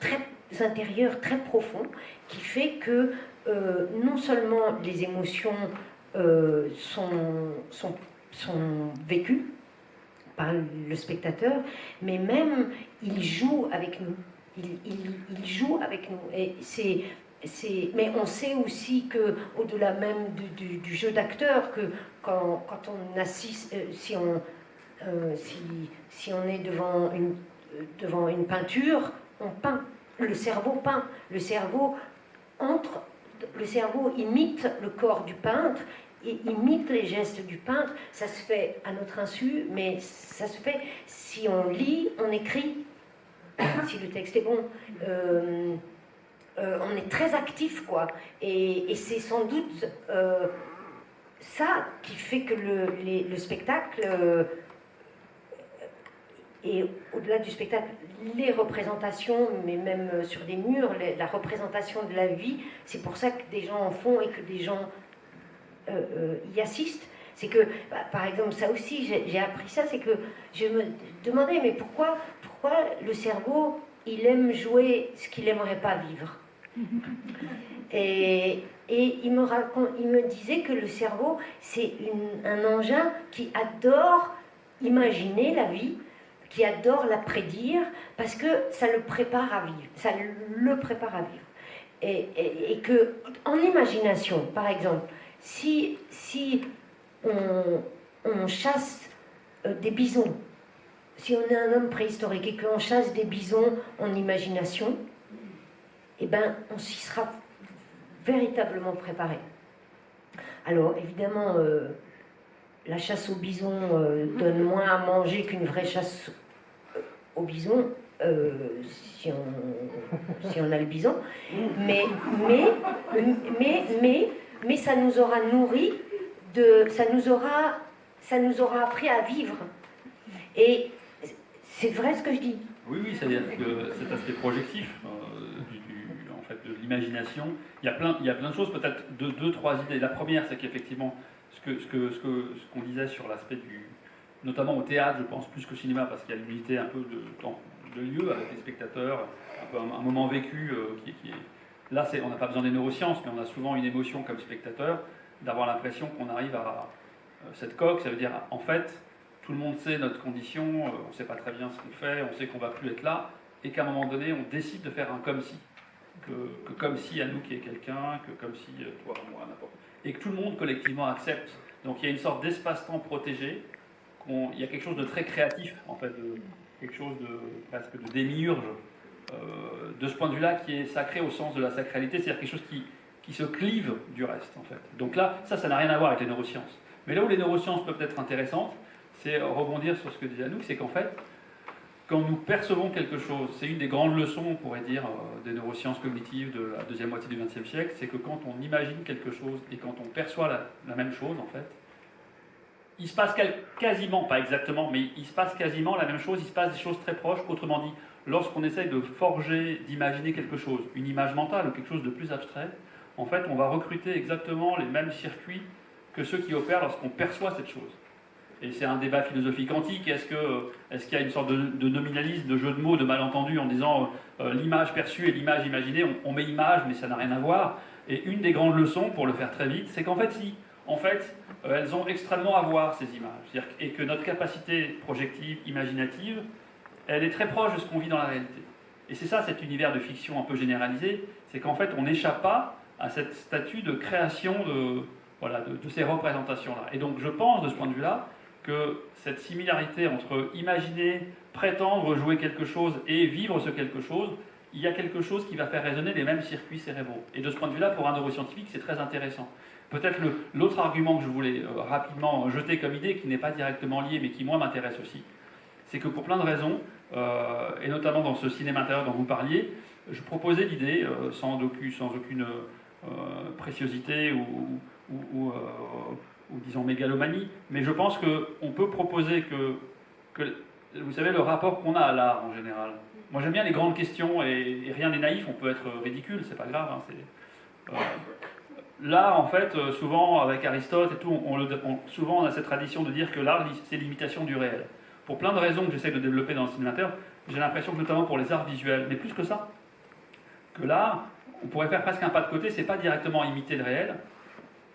très intérieur, très profond, qui fait que non seulement les émotions sont vécues par le spectateur, mais même il joue avec nous. Il joue avec nous. Et mais on sait aussi que, au-delà même du jeu d'acteur, que quand on assiste, si on est devant une peinture, on peint. Le cerveau peint. Le cerveau imite le corps du peintre et imite les gestes du peintre. Ça se fait à notre insu, mais ça se fait si on lit, on écrit, si le texte est bon. On est très actif, quoi. Et c'est sans doute ça qui fait que le spectacle, et au-delà du spectacle, les représentations, mais même sur des murs, la représentation de la vie, c'est pour ça que des gens en font et que des gens y assistent. C'est que, par exemple, ça aussi, j'ai appris ça, c'est que je me demandais, mais pourquoi le cerveau, il aime jouer ce qu'il n'aimerait pas vivre? Et il me disait que le cerveau, c'est un engin qui adore imaginer la vie, qui adore la prédire, parce que ça le prépare à vivre. Ça le prépare à vivre. Et que, en imagination, par exemple, si on chasse des bisons, si on est un homme préhistorique et qu'on chasse des bisons en imagination, eh ben, on s'y sera véritablement préparé. Alors, évidemment, la chasse au bison donne moins à manger qu'une vraie chasse au bison, si on a le bison, mais ça nous aura nourri, ça nous aura appris à vivre. Et c'est vrai ce que je dis. Oui, c'est-à-dire que cet aspect projectif en fait, de l'imagination, il y a plein de choses, peut-être deux, trois idées. La première, c'est qu'effectivement, ce qu'on disait sur l'aspect notamment au théâtre, je pense, plus qu'au cinéma, parce qu'il y a l'unité un peu de lieu avec les spectateurs, un peu un moment vécu qui est... Là, on n'a pas besoin des neurosciences, mais on a souvent une émotion comme spectateur, d'avoir l'impression qu'on arrive à cette coque. Ça veut dire, en fait, tout le monde sait notre condition, on ne sait pas très bien ce qu'on fait, on sait qu'on ne va plus être là, et qu'à un moment donné, on décide de faire un comme si. Que comme si à nous qui est quelqu'un, que comme si toi, moi, n'importe. Et que tout le monde collectivement accepte. Donc il y a une sorte d'espace-temps protégé, il y a quelque chose de très créatif, en fait, quelque chose presque de démiurge, de ce point de vue-là, qui est sacré au sens de la sacralité, c'est-à-dire quelque chose qui se clive du reste, en fait. Donc là, ça n'a rien à voir avec les neurosciences. Mais là où les neurosciences peuvent être intéressantes, c'est rebondir sur ce que disait Anouk, c'est qu'en fait, quand nous percevons quelque chose, c'est une des grandes leçons, on pourrait dire, des neurosciences cognitives de la deuxième moitié du XXe siècle, c'est que quand on imagine quelque chose et quand on perçoit la même chose, en fait, il se passe quasiment, pas exactement, mais il se passe quasiment la même chose, il se passe des choses très proches. Autrement dit, lorsqu'on essaye de forger, d'imaginer quelque chose, une image mentale ou quelque chose de plus abstrait, en fait, on va recruter exactement les mêmes circuits que ceux qui opèrent lorsqu'on perçoit cette chose. Et c'est un débat philosophique antique. Est-ce qu'il y a une sorte de nominalisme, de jeu de mots, de malentendu en disant l'image perçue et l'image imaginée, on met image, mais ça n'a rien à voir. Et une des grandes leçons, pour le faire très vite, c'est qu'en fait, si. En fait, elles ont extrêmement à voir, ces images. Et que notre capacité projective, imaginative, elle est très proche de ce qu'on vit dans la réalité. Et c'est ça, cet univers de fiction un peu généralisé, c'est qu'en fait, on n'échappe pas à cette statue de création voilà, de ces représentations-là. Et donc je pense, de ce point de vue-là, que cette similarité entre imaginer, prétendre jouer quelque chose et vivre ce quelque chose, il y a quelque chose qui va faire résonner les mêmes circuits cérébraux. Et de ce point de vue-là, pour un neuroscientifique, c'est très intéressant. Peut-être l'autre argument que je voulais rapidement jeter comme idée, qui n'est pas directement lié, mais qui moi m'intéresse aussi, c'est que pour plein de raisons, et notamment dans ce cinéma intérieur dont vous parliez, je proposais l'idée, sans aucune préciosité ou disons mégalomanie, mais je pense qu'on peut proposer que, vous savez, le rapport qu'on a à l'art en général. Moi j'aime bien les grandes questions et rien n'est naïf, on peut être ridicule, c'est pas grave. Hein, l'art, en fait, souvent avec Aristote et tout, souvent on a cette tradition de dire que l'art c'est l'imitation du réel. Pour plein de raisons que j'essaie de développer dans le cinéma intérieur, j'ai l'impression que notamment pour les arts visuels, mais plus que ça, que l'art, on pourrait faire presque un pas de côté, c'est pas directement imiter le réel,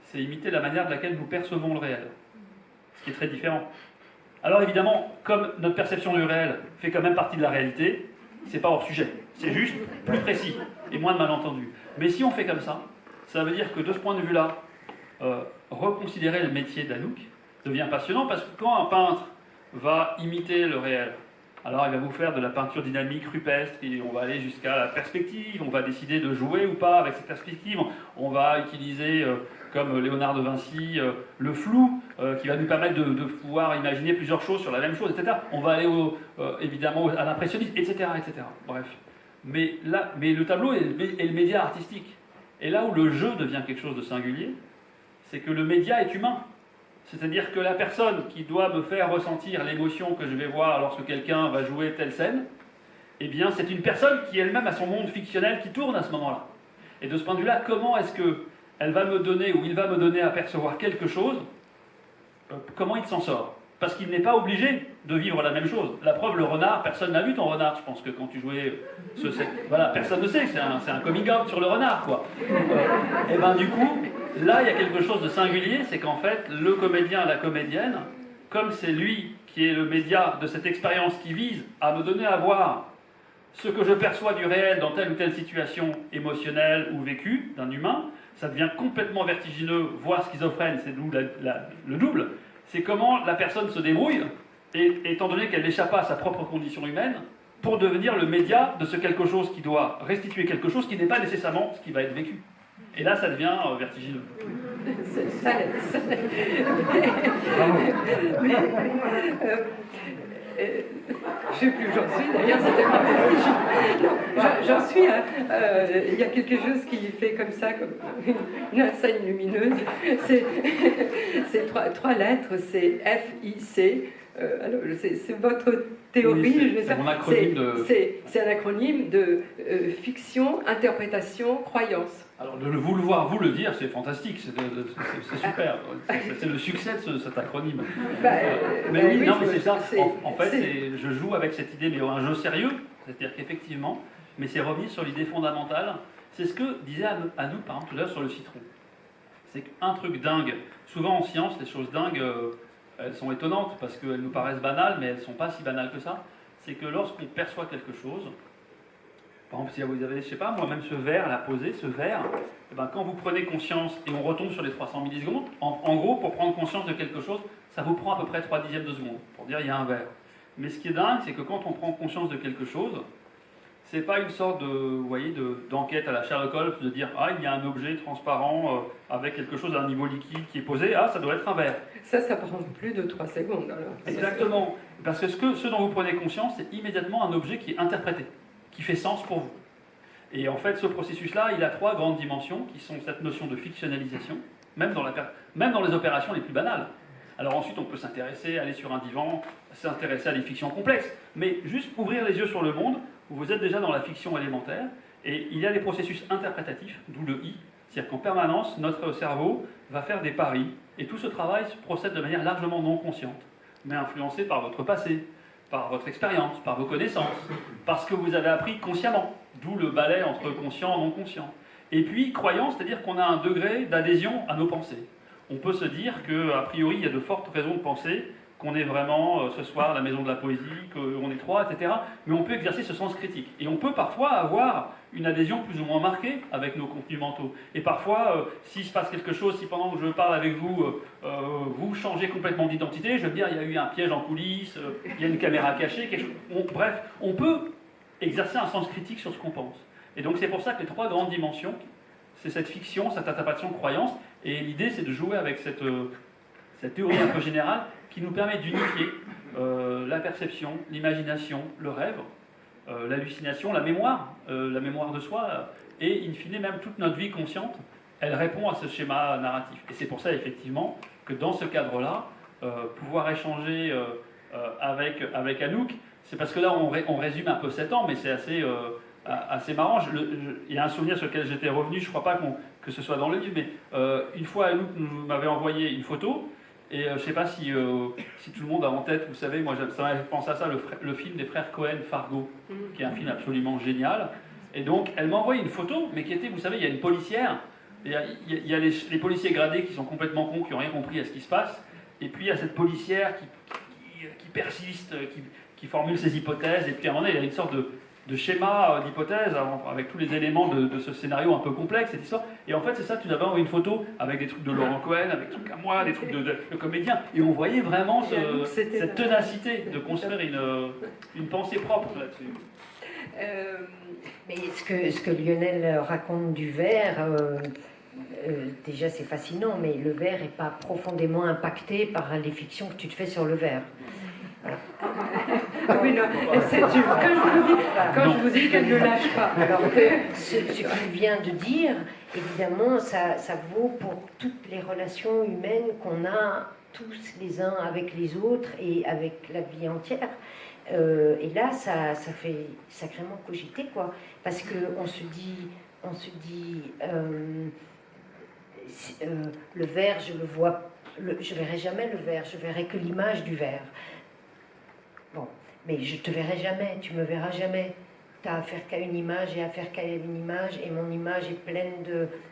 c'est imiter la manière de laquelle nous percevons le réel, ce qui est très différent. Alors évidemment, comme notre perception du réel fait quand même partie de la réalité, c'est pas hors sujet, c'est juste plus précis et moins de malentendus. Mais si on fait comme ça veut dire que de ce point de vue-là, reconsidérer le métier d'Anouk devient passionnant, parce que quand un peintre va imiter le réel, alors il va vous faire de la peinture dynamique, rupestre, et on va aller jusqu'à la perspective, on va décider de jouer ou pas avec cette perspective, on va utiliser, comme Léonard de Vinci, le flou, qui va nous permettre de pouvoir imaginer plusieurs choses sur la même chose, etc. On va aller évidemment à l'impressionnisme, etc., etc. Bref. Mais le tableau est le média artistique. Et là où le jeu devient quelque chose de singulier, c'est que le média est humain. C'est-à-dire que la personne qui doit me faire ressentir l'émotion que je vais voir lorsque quelqu'un va jouer telle scène, eh bien c'est une personne qui elle-même a son monde fictionnel qui tourne à ce moment-là. Et de ce point de vue-là, comment est-ce qu'elle va me donner, ou il va me donner à percevoir quelque chose, comment il s'en sort? Parce qu'il n'est pas obligé de vivre la même chose. La preuve, le renard, personne n'a vu ton renard. Je pense que quand tu jouais voilà, personne ne sait, c'est un coming out sur le renard, quoi. Et ben du coup, là, il y a quelque chose de singulier, c'est qu'en fait, le comédien, la comédienne, comme c'est lui qui est le média de cette expérience qui vise à me donner à voir ce que je perçois du réel dans telle ou telle situation émotionnelle ou vécue d'un humain, ça devient complètement vertigineux, voire schizophrène, c'est d'où le double. C'est comment la personne se débrouille, et étant donné qu'elle n'échappe pas à sa propre condition humaine, pour devenir le média de ce quelque chose qui doit restituer quelque chose qui n'est pas nécessairement ce qui va être vécu. Et là, ça devient vertigineux. Je ne sais plus où j'en suis, d'ailleurs, c'était pas j'en suis, il y a quelque chose qui fait comme ça, comme une scène lumineuse. C'est trois lettres, c'est F-I-C. Alors, c'est votre théorie. Oui, c'est mon acronyme c'est un acronyme de fiction, interprétation, croyance. Alors, de vous le voir, vous le dire, c'est fantastique, c'est super. C'est le succès de cet acronyme. Mais oui, non, mais c'est ça. En fait, je joue avec cette idée, mais un jeu sérieux, c'est-à-dire qu'effectivement, mais c'est revenir sur l'idée fondamentale. C'est ce que disait Anouk, par exemple, tout à l'heure sur le citron. C'est qu'un truc dingue, souvent en science, les choses dingues, elles sont étonnantes parce qu'elles nous paraissent banales, mais elles ne sont pas si banales que ça. C'est que lorsqu'on perçoit quelque chose, par exemple, si vous avez, je sais pas, moi-même ce verre, là, posé, ce verre, eh ben, quand vous prenez conscience, et on retombe sur les 300 millisecondes, en gros, pour prendre conscience de quelque chose, ça vous prend à peu près 3 dixièmes de seconde, pour dire il y a un verre. Mais ce qui est dingue, c'est que quand on prend conscience de quelque chose, c'est pas une sorte de, vous voyez, d'enquête à la Sherlock Holmes, de dire ah, il y a un objet transparent avec quelque chose à un niveau liquide qui est posé, ah, ça doit être un verre. Ça prend plus de 3 secondes, alors. Exactement. Parce que ce dont vous prenez conscience, c'est immédiatement un objet qui est interprété, qui fait sens pour vous. Et en fait, ce processus-là, il a 3 grandes dimensions, qui sont cette notion de fictionnalisation, même dans les opérations les plus banales. Alors ensuite, on peut s'intéresser, aller sur un divan, s'intéresser à des fictions complexes, mais juste ouvrir les yeux sur le monde, où vous êtes déjà dans la fiction élémentaire, et il y a des processus interprétatifs, d'où le I, c'est-à-dire qu'en permanence, notre cerveau va faire des paris, et tout ce travail procède de manière largement non consciente, mais influencé par votre passé, par votre expérience, par vos connaissances, parce que vous avez appris consciemment, d'où le balai entre conscient et non conscient. Et puis, croyance, c'est-à-dire qu'on a un degré d'adhésion à nos pensées. On peut se dire qu'a priori, il y a de fortes raisons de penser qu'on est vraiment ce soir la maison de la poésie, qu'on est trois, etc. Mais on peut exercer ce sens critique. Et on peut parfois avoir une adhésion plus ou moins marquée avec nos contenus mentaux. Et parfois, s'il se passe quelque chose, si pendant que je parle avec vous, vous changez complètement d'identité, je veux dire, il y a eu un piège en coulisses, il y a une caméra cachée, quelque chose. Bref, on peut exercer un sens critique sur ce qu'on pense. Et donc c'est pour ça que les trois grandes dimensions, c'est cette fiction, cette interprétation, croyance, et l'idée c'est de jouer avec cette théorie un peu générale qui nous permet d'unifier la perception, l'imagination, le rêve, l'hallucination, la mémoire de soi, et in fine même toute notre vie consciente, elle répond à ce schéma narratif. Et c'est pour ça effectivement que dans ce cadre-là, pouvoir échanger avec Anouk, c'est parce que là on résume un peu 7 ans, mais c'est assez marrant. Il y a un souvenir sur lequel j'étais revenu, je ne crois pas que ce soit dans le livre, mais une fois Anouk m'avait envoyé une photo, et je ne sais pas si tout le monde a en tête, vous savez, moi ça m'a pensé à ça, le film des frères Cohen, Fargo, qui est un film absolument génial. Et donc elle m'a envoyé une photo, mais qui était, vous savez, il y a une policière, il y a les policiers gradés qui sont complètement cons, qui n'ont rien compris à ce qui se passe, et puis il y a cette policière qui persiste, qui formule ses hypothèses, et puis à un moment donné, il y a une sorte de schéma d'hypothèse avec tous les éléments de ce scénario un peu complexe, cette histoire. Et en fait, c'est ça, tu avais envoyé une photo avec des trucs de Laurent Cohen, avec des trucs à moi, des trucs de comédiens. Et on voyait vraiment cette ténacité de construire une pensée propre là-dessus. Mais ce que Lionel raconte du verre, déjà c'est fascinant, mais le verre n'est pas profondément impacté par les fictions que tu te fais sur le verre. Voilà. Oui, non, quand je vous dis qu'elle ne lâche pas. Alors que ce qu'il vient de dire, évidemment, ça vaut pour toutes les relations humaines qu'on a tous les uns avec les autres et avec la vie entière. Et là, ça fait sacrément cogiter, quoi. Parce qu'on se dit, le verre, je le vois, je verrai jamais le verre, je verrai que l'image du verre. Bon, mais je te verrai jamais, tu me verras jamais. Tu as affaire qu'à une image et affaire qu'à une image, et mon image est pleine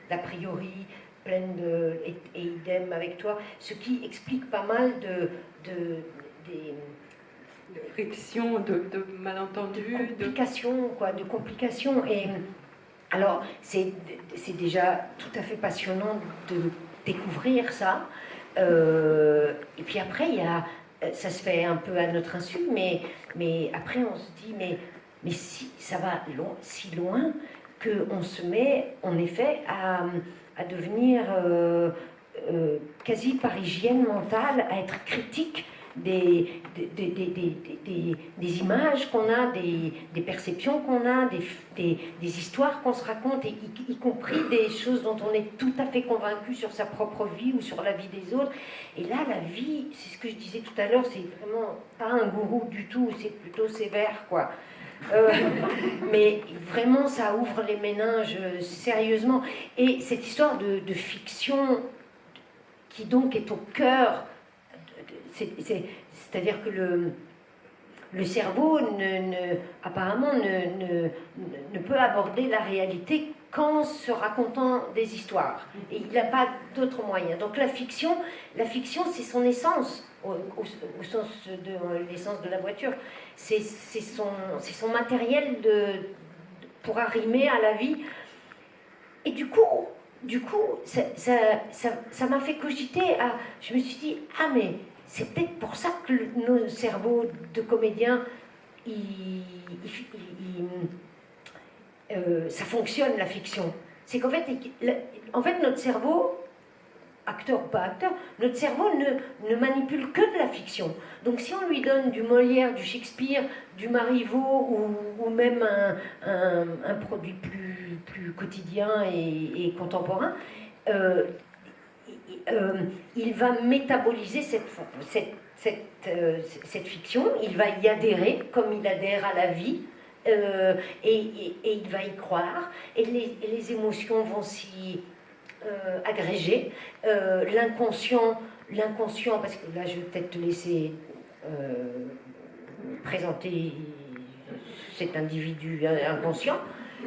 d'a priori, pleine et idem avec toi, ce qui explique pas mal de friction, de malentendus, de complications. Et alors, c'est déjà tout à fait passionnant de découvrir ça. Et puis après, ça se fait un peu à notre insu, mais après on se dit, mais si ça va si loin qu'on se met en effet à devenir quasi par hygiène mentale, à être critique des images qu'on a, des perceptions qu'on a, des histoires qu'on se raconte, et y compris des choses dont on est tout à fait convaincu sur sa propre vie ou sur la vie des autres. Et là, la vie, c'est ce que je disais tout à l'heure, c'est vraiment pas un gourou du tout, c'est plutôt sévère, quoi. Mais vraiment, ça ouvre les méninges sérieusement. Et cette histoire de fiction qui donc est au cœur, c'est-à-dire que le cerveau apparemment ne peut aborder la réalité qu'en se racontant des histoires. Et il n'a pas d'autre moyen. Donc la fiction c'est son essence, au sens de l'essence de la voiture. C'est son matériel pour arrimer à la vie. Et du coup ça m'a fait cogiter. Je me suis dit, mais c'est peut-être pour ça que nos cerveaux de comédiens, ça fonctionne, la fiction. C'est qu'en fait, notre cerveau, acteur ou pas acteur, notre cerveau ne manipule que de la fiction. Donc si on lui donne du Molière, du Shakespeare, du Marivaux, ou même un produit plus quotidien et contemporain, il va métaboliser cette fiction, il va y adhérer comme il adhère à la vie, et il va y croire, et les émotions vont s'y agréger. L'inconscient, parce que là je vais peut-être te laisser présenter cet individu inconscient,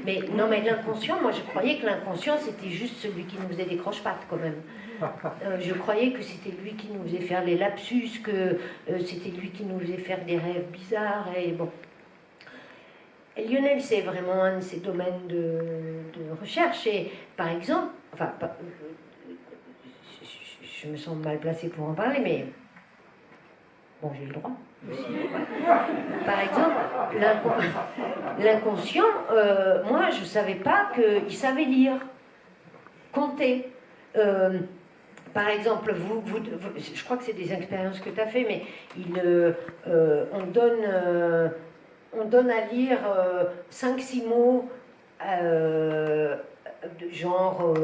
Mais non, mais l'inconscient, moi je croyais que l'inconscient c'était juste celui qui nous faisait des croche-pattes quand même. Je croyais que c'était lui qui nous faisait faire les lapsus, que c'était lui qui nous faisait faire des rêves bizarres, et bon. Et Lionel, c'est vraiment un de ses domaines de recherche, et par exemple, enfin, je me sens mal placée pour en parler, mais bon, j'ai le droit aussi. Par exemple, l'inconscient, moi je ne savais pas qu'il savait lire, compter. Par exemple, je crois que c'est des expériences que tu as fait, mais on donne à lire 5-6 mots de genre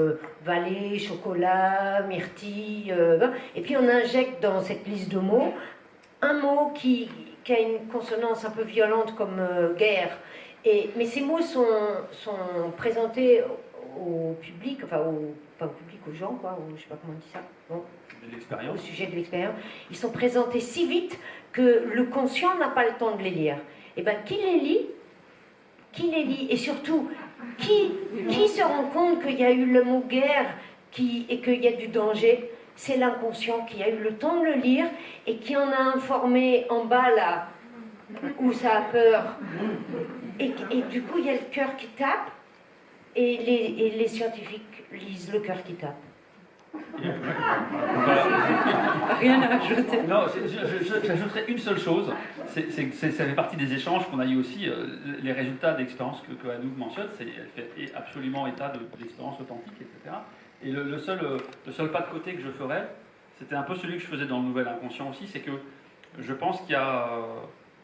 vallée, chocolat, myrtille, et puis on injecte dans cette liste de mots un mot qui a une consonance un peu violente comme guerre. Mais ces mots sont présentés au public, enfin pas au public, aux gens, quoi, ou je sais pas comment on dit ça, bon, au sujet de l'expérience. Ils sont présentés si vite que le conscient n'a pas le temps de les lire. Et bien, qui les lit, et surtout, qui se rend compte qu'il y a eu le mot guerre et qu'il y a du danger? C'est l'inconscient qui a eu le temps de le lire et qui en a informé en bas là où ça a peur. Et du coup, il y a le cœur qui tape et les scientifiques lisent le cœur qui tape. Rien à ajouter. Non, j'ajouterais une seule chose, ça fait partie des échanges qu'on a eu aussi, les résultats d'expériences que Anouk mentionne, elle fait absolument état de l'expérience authentique, etc. Et le seul pas de côté que je ferais, c'était un peu celui que je faisais dans le nouvel inconscient aussi, c'est que je pense qu'il y a,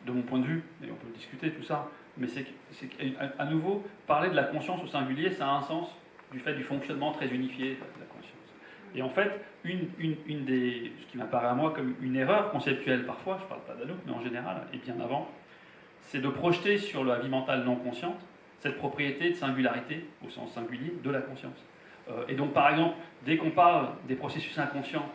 de mon point de vue, et on peut discuter tout ça, mais c'est qu'à nouveau, parler de la conscience au singulier, ça a un sens du fait du fonctionnement très unifié de la conscience. Et en fait, ce qui m'apparaît à moi comme une erreur conceptuelle parfois, je ne parle pas d'Anouk, mais en général, et bien avant, c'est de projeter sur la vie mentale non consciente cette propriété de singularité, au sens singulier, de la conscience. Et donc, par exemple, dès qu'on parle des processus inconscients,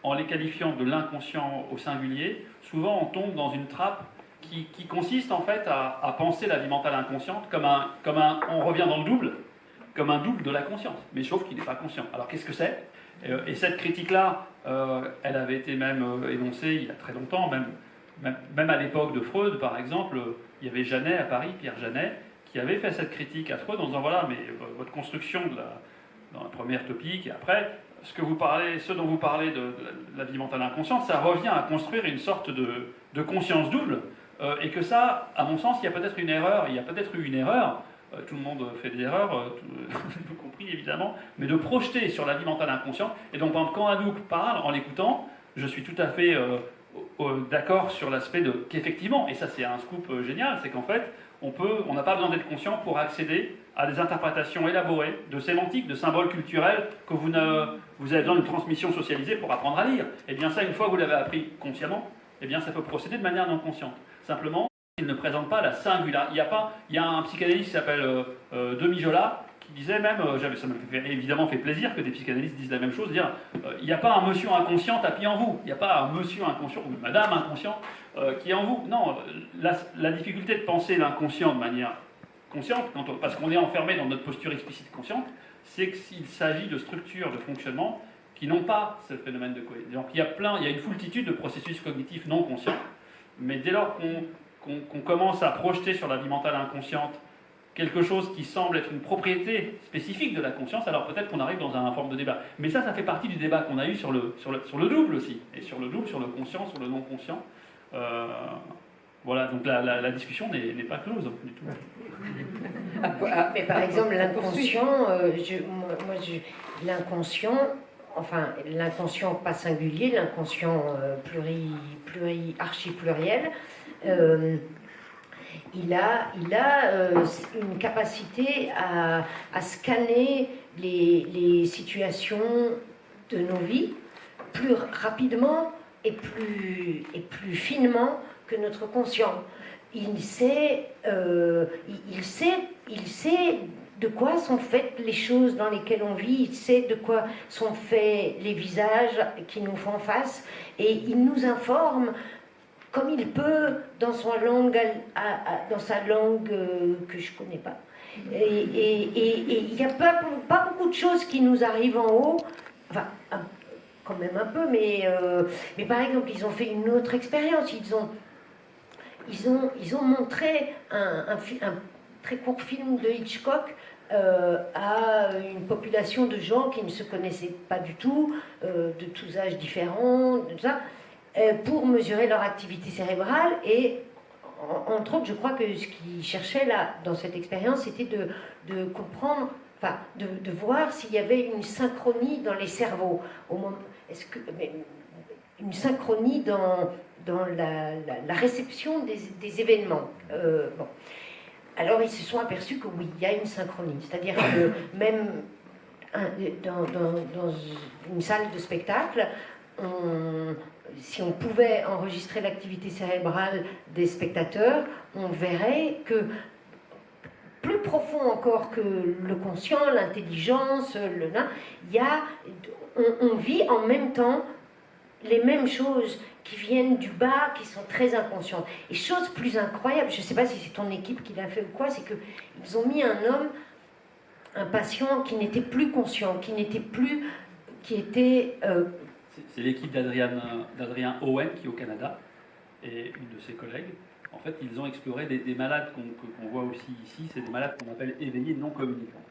en les qualifiant de l'inconscient au singulier, souvent on tombe dans une trappe qui consiste en fait à penser la vie mentale inconsciente on revient dans le double, comme un double de la conscience, mais sauf qu'il n'est pas conscient. Alors qu'est-ce que c'est ? Et cette critique-là, elle avait été même énoncée il y a très longtemps, même à l'époque de Freud, par exemple, il y avait Janet à Paris, Pierre Janet, qui avait fait cette critique à Freud en disant voilà, mais votre construction dans la première topique, et après, ce dont vous parlez de la vie mentale inconsciente, ça revient à construire une sorte de conscience double, et que ça, à mon sens, il y a peut-être eu une erreur, tout le monde fait des erreurs, tout compris évidemment, mais de projeter sur la vie mentale inconsciente. Et donc quand Anouk parle, en l'écoutant, je suis tout à fait d'accord sur l'aspect qu'effectivement, et ça c'est un scoop génial, c'est qu'en fait, on n'a pas besoin d'être conscient pour accéder à des interprétations élaborées de sémantique, de symboles culturels que vous avez besoin d'une transmission socialisée pour apprendre à lire. Et bien ça, une fois que vous l'avez appris consciemment, et bien ça peut procéder de manière non consciente. Simplement, il ne présente pas la singularité. Il y a un psychanalyste qui s'appelle Demijola qui disait même, ça m'a évidemment fait plaisir que des psychanalystes disent la même chose, dire il n'y a pas un monsieur inconscient tapis en vous, il n'y a pas un monsieur inconscient ou madame inconscient qui est en vous. Non, la difficulté de penser l'inconscient de manière consciente, parce qu'on est enfermé dans notre posture explicite consciente, c'est qu'il s'agit de structures de fonctionnement qui n'ont pas ce phénomène de cohésion. Donc il y a une foultitude de processus cognitifs non conscients, mais dès lors qu'on commence à projeter sur la vie mentale inconsciente quelque chose qui semble être une propriété spécifique de la conscience, alors peut-être qu'on arrive dans une forme de débat. Mais ça fait partie du débat qu'on a eu sur le double aussi, et sur le double, sur le conscient, sur le non-conscient. Voilà, donc la discussion n'est pas close du tout. Mais par exemple, l'inconscient, l'inconscient pas singulier, l'inconscient archi-pluriel, il a une capacité à scanner les situations de nos vies plus rapidement et plus finement que notre conscient. Il sait de quoi sont faites les choses dans lesquelles on vit, il sait de quoi sont faits les visages qui nous font face, et il nous informe comme il peut dans sa langue que je ne connais pas. Et il n'y a pas beaucoup de choses qui nous arrivent en haut, enfin, quand même un peu, mais par exemple, ils ont fait une autre expérience, ils ont montré un très court film de Hitchcock à une population de gens qui ne se connaissaient pas du tout, de tous âges différents, tout ça, pour mesurer leur activité cérébrale. Et entre autres, je crois que ce qu'ils cherchaient là, dans cette expérience, c'était de comprendre, enfin, de voir s'il y avait une synchronie dans les cerveaux. Une synchronie dans la réception des événements. Bon. Alors ils se sont aperçus que oui, il y a une synchronie. C'est-à-dire que même dans une salle de spectacle, si on pouvait enregistrer l'activité cérébrale des spectateurs, on verrait que plus profond encore que le conscient, l'intelligence, on vit en même temps les mêmes choses qui viennent du bas, qui sont très inconscientes. Et chose plus incroyable, je ne sais pas si c'est ton équipe qui l'a fait ou quoi, c'est qu'ils ont mis un patient qui n'était plus conscient, qui était... C'est l'équipe d'Adrien Owen qui est au Canada, et une de ses collègues. En fait, ils ont exploré des malades qu'on voit aussi ici, c'est des malades qu'on appelle éveillés non communicants.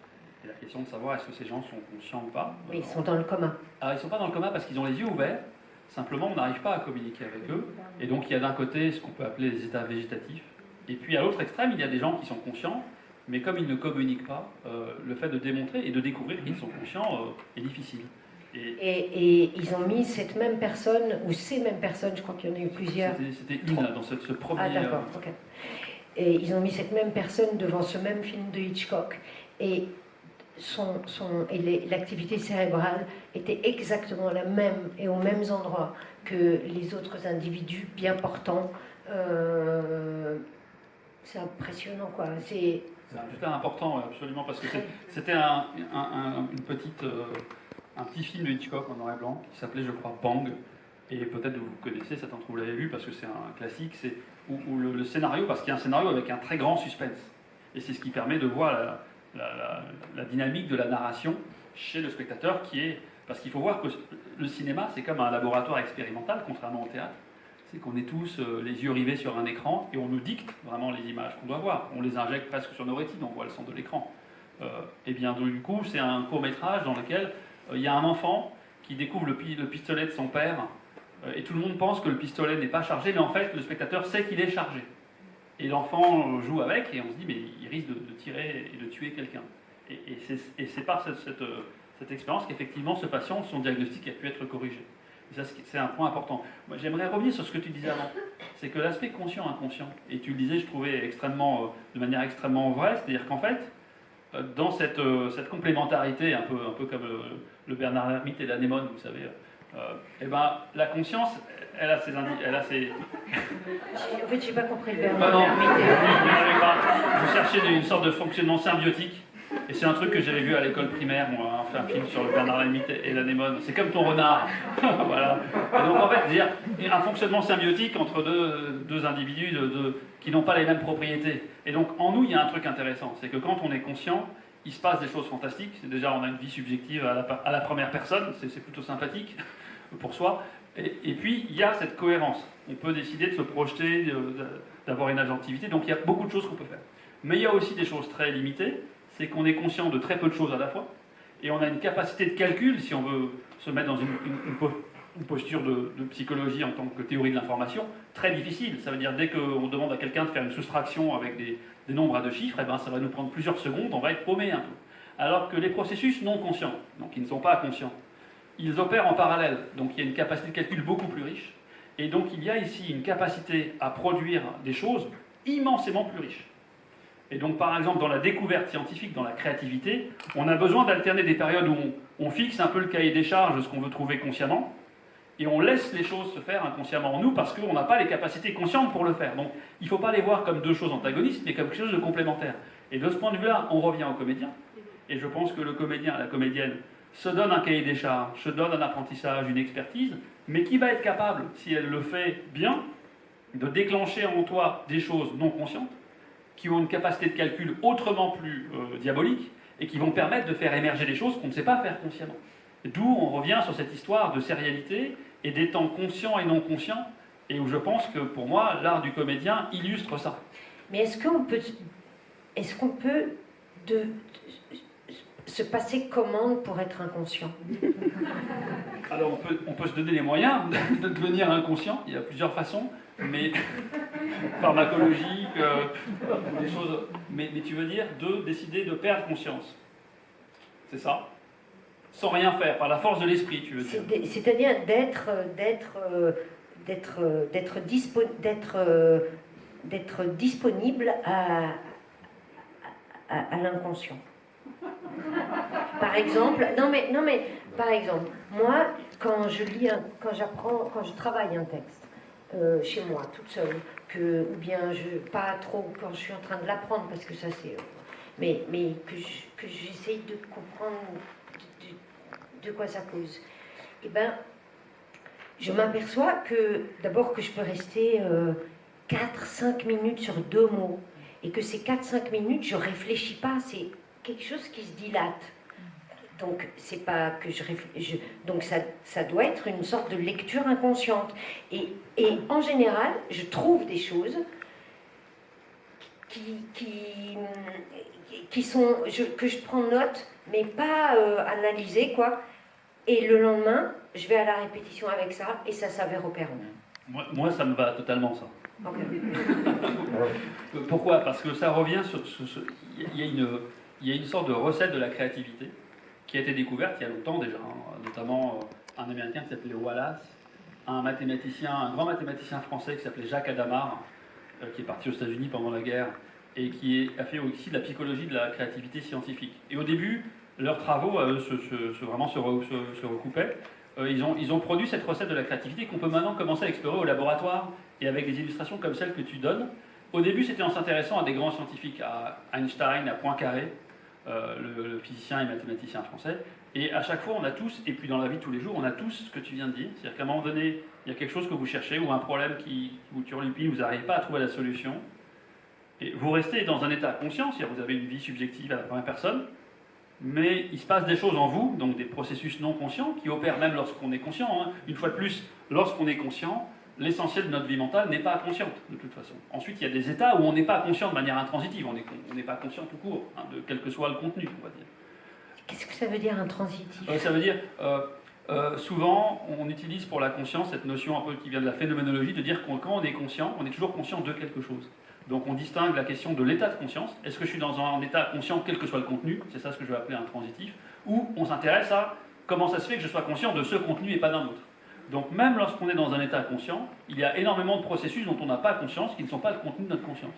Et la question de savoir est-ce que ces gens sont conscients ou pas. Mais ils sont dans le coma. Alors, ils ne sont pas dans le coma parce qu'ils ont les yeux ouverts, simplement on n'arrive pas à communiquer avec eux. Et donc il y a d'un côté ce qu'on peut appeler les états végétatifs, et puis à l'autre extrême, il y a des gens qui sont conscients, mais comme ils ne communiquent pas, le fait de démontrer et de découvrir qu'ils sont conscients est difficile. Et ils ont mis cette même personne, ou ces mêmes personnes, je crois qu'il y en a eu plusieurs. C'était une dans ce premier... Ah d'accord, ok. Et ils ont mis cette même personne devant ce même film de Hitchcock. Et l'activité cérébrale était exactement la même et aux mêmes endroits que les autres individus bien portants. C'est impressionnant, quoi. C'est un résultat important, absolument, parce que c'était un petit film de Hitchcock en noir et blanc qui s'appelait, je crois, Bang. Et peut-être vous connaissez, certains d'entre vous l'avez vu parce que c'est un classique. C'est où le scénario, parce qu'il y a un scénario avec un très grand suspense. Et c'est ce qui permet de voir la dynamique de la narration chez le spectateur parce qu'il faut voir que le cinéma, c'est comme un laboratoire expérimental, contrairement au théâtre. C'est qu'on est tous les yeux rivés sur un écran et on nous dicte vraiment les images qu'on doit voir. On les injecte presque sur nos rétines, on voit le centre de l'écran. Et bien du coup, c'est un court-métrage dans lequel il y a un enfant qui découvre le pistolet de son père et tout le monde pense que le pistolet n'est pas chargé, mais en fait, le spectateur sait qu'il est chargé. Et l'enfant joue avec et on se dit, mais il risque de tirer et de tuer quelqu'un. Et c'est par cette expérience qu'effectivement, ce patient, son diagnostic a pu être corrigé. Et ça, c'est un point important. Moi, j'aimerais revenir sur ce que tu disais avant. C'est que l'aspect conscient-inconscient, et tu le disais, je trouvais de manière extrêmement vraie, c'est-à-dire qu'en fait, dans cette complémentarité, un peu comme le Bernard Lermite et l'anémone, vous savez, la conscience, elle a ses... En fait, j'ai pas compris le Bernard Lermite. Je cherchais une sorte de fonctionnement symbiotique. Et c'est un truc que j'avais vu à l'école primaire, moi, on fait un film sur le Bernard Lermite et l'anémone. C'est comme ton renard. Voilà. Et donc en fait, il y a un fonctionnement symbiotique entre deux individus qui n'ont pas les mêmes propriétés. Et donc en nous, il y a un truc intéressant. C'est que quand on est conscient, il se passe des choses fantastiques. Déjà, on a une vie subjective à la première personne. C'est plutôt sympathique pour soi. Et puis, il y a cette cohérence. On peut décider de se projeter, d'avoir une agentivité. Donc il y a beaucoup de choses qu'on peut faire. Mais il y a aussi des choses très limitées. C'est qu'on est conscient de très peu de choses à la fois, et on a une capacité de calcul, si on veut se mettre dans une posture de psychologie en tant que théorie de l'information, très difficile. Ça veut dire dès qu'on demande à quelqu'un de faire une soustraction avec des nombres à deux chiffres, ça va nous prendre plusieurs secondes, on va être paumé un peu. Alors que les processus non conscients, donc qui ne sont pas conscients, ils opèrent en parallèle, donc il y a une capacité de calcul beaucoup plus riche, et donc il y a ici une capacité à produire des choses immensément plus riches. Et donc, par exemple, dans la découverte scientifique, dans la créativité, on a besoin d'alterner des périodes où on fixe un peu le cahier des charges de ce qu'on veut trouver consciemment, et on laisse les choses se faire inconsciemment en nous parce qu'on n'a pas les capacités conscientes pour le faire. Donc, il ne faut pas les voir comme deux choses antagonistes, mais comme quelque chose de complémentaire. Et de ce point de vue-là, on revient au comédien. Et je pense que le comédien, la comédienne, se donne un cahier des charges, se donne un apprentissage, une expertise, mais qui va être capable, si elle le fait bien, de déclencher en toi des choses non conscientes, qui ont une capacité de calcul autrement plus diabolique et qui vont permettre de faire émerger des choses qu'on ne sait pas faire consciemment. D'où on revient sur cette histoire de sérialité et des temps conscients et non conscients, et où je pense que pour moi, l'art du comédien illustre ça. Mais est-ce qu'on peut se passer commande pour être inconscient? Alors on peut se donner les moyens de devenir inconscient, il y a plusieurs façons, mais pharmacologiques, des choses. Mais tu veux dire de décider de perdre conscience. C'est ça? Sans rien faire, par la force de l'esprit, tu veux dire. C'est-à-dire d'être disponible à l'inconscient. Par exemple, par exemple, moi, quand je travaille un texte chez moi, toute seule, ou bien pas trop quand je suis en train de l'apprendre, parce que ça c'est, mais que j'essaye de comprendre de quoi ça cause. Eh ben, je m'aperçois que d'abord que je peux rester 4-5 minutes sur 2 mots, et que ces 4-5 minutes, je réfléchis pas, c'est quelque chose qui se dilate. Donc, c'est pas que donc ça doit être une sorte de lecture inconsciente. Et en général, je trouve des choses qui sont que je prends note, mais pas analysées, quoi. Et le lendemain, je vais à la répétition avec ça, et ça s'avère opérant. Moi, ça me va totalement, ça. Okay. Pourquoi? Parce que ça revient sur il y a une sorte de recette de la créativité qui a été découverte il y a longtemps déjà, notamment un Américain qui s'appelait Wallace, un grand mathématicien français qui s'appelait Jacques Hadamard, qui est parti aux États-Unis pendant la guerre et qui a fait aussi de la psychologie de la créativité scientifique. Et au début, leurs travaux se recoupaient. Ils ont produit cette recette de la créativité qu'on peut maintenant commencer à explorer au laboratoire et avec des illustrations comme celles que tu donnes. Au début, c'était en s'intéressant à des grands scientifiques, à Einstein, à Poincaré, le physicien et mathématicien français. Et à chaque fois, on a tous, et puis dans la vie de tous les jours, on a tous ce que tu viens de dire. C'est-à-dire qu'à un moment donné, il y a quelque chose que vous cherchez, ou un problème qui vous turlupine, vous n'arrivez pas à trouver la solution. Et vous restez dans un état conscient, c'est-à-dire que vous avez une vie subjective à la première personne, mais il se passe des choses en vous, donc des processus non conscients, qui opèrent même lorsqu'on est conscient. Hein. Une fois de plus, lorsqu'on est conscient, l'essentiel de notre vie mentale n'est pas consciente, de toute façon. Ensuite, il y a des états où on n'est pas conscient de manière intransitive, on n'est pas conscient tout court, hein, de quel que soit le contenu, on va dire. Qu'est-ce que ça veut dire intransitif? Ça veut dire, souvent, on utilise pour la conscience cette notion un peu qui vient de la phénoménologie, de dire que quand on est conscient, on est toujours conscient de quelque chose. Donc on distingue la question de l'état de conscience. Est-ce que je suis dans un état conscient, quel que soit le contenu? C'est ça ce que je vais appeler intransitif. Ou on s'intéresse à comment ça se fait que je sois conscient de ce contenu et pas d'un autre. Donc même lorsqu'on est dans un état conscient, il y a énormément de processus dont on n'a pas conscience, qui ne sont pas le contenu de notre conscience.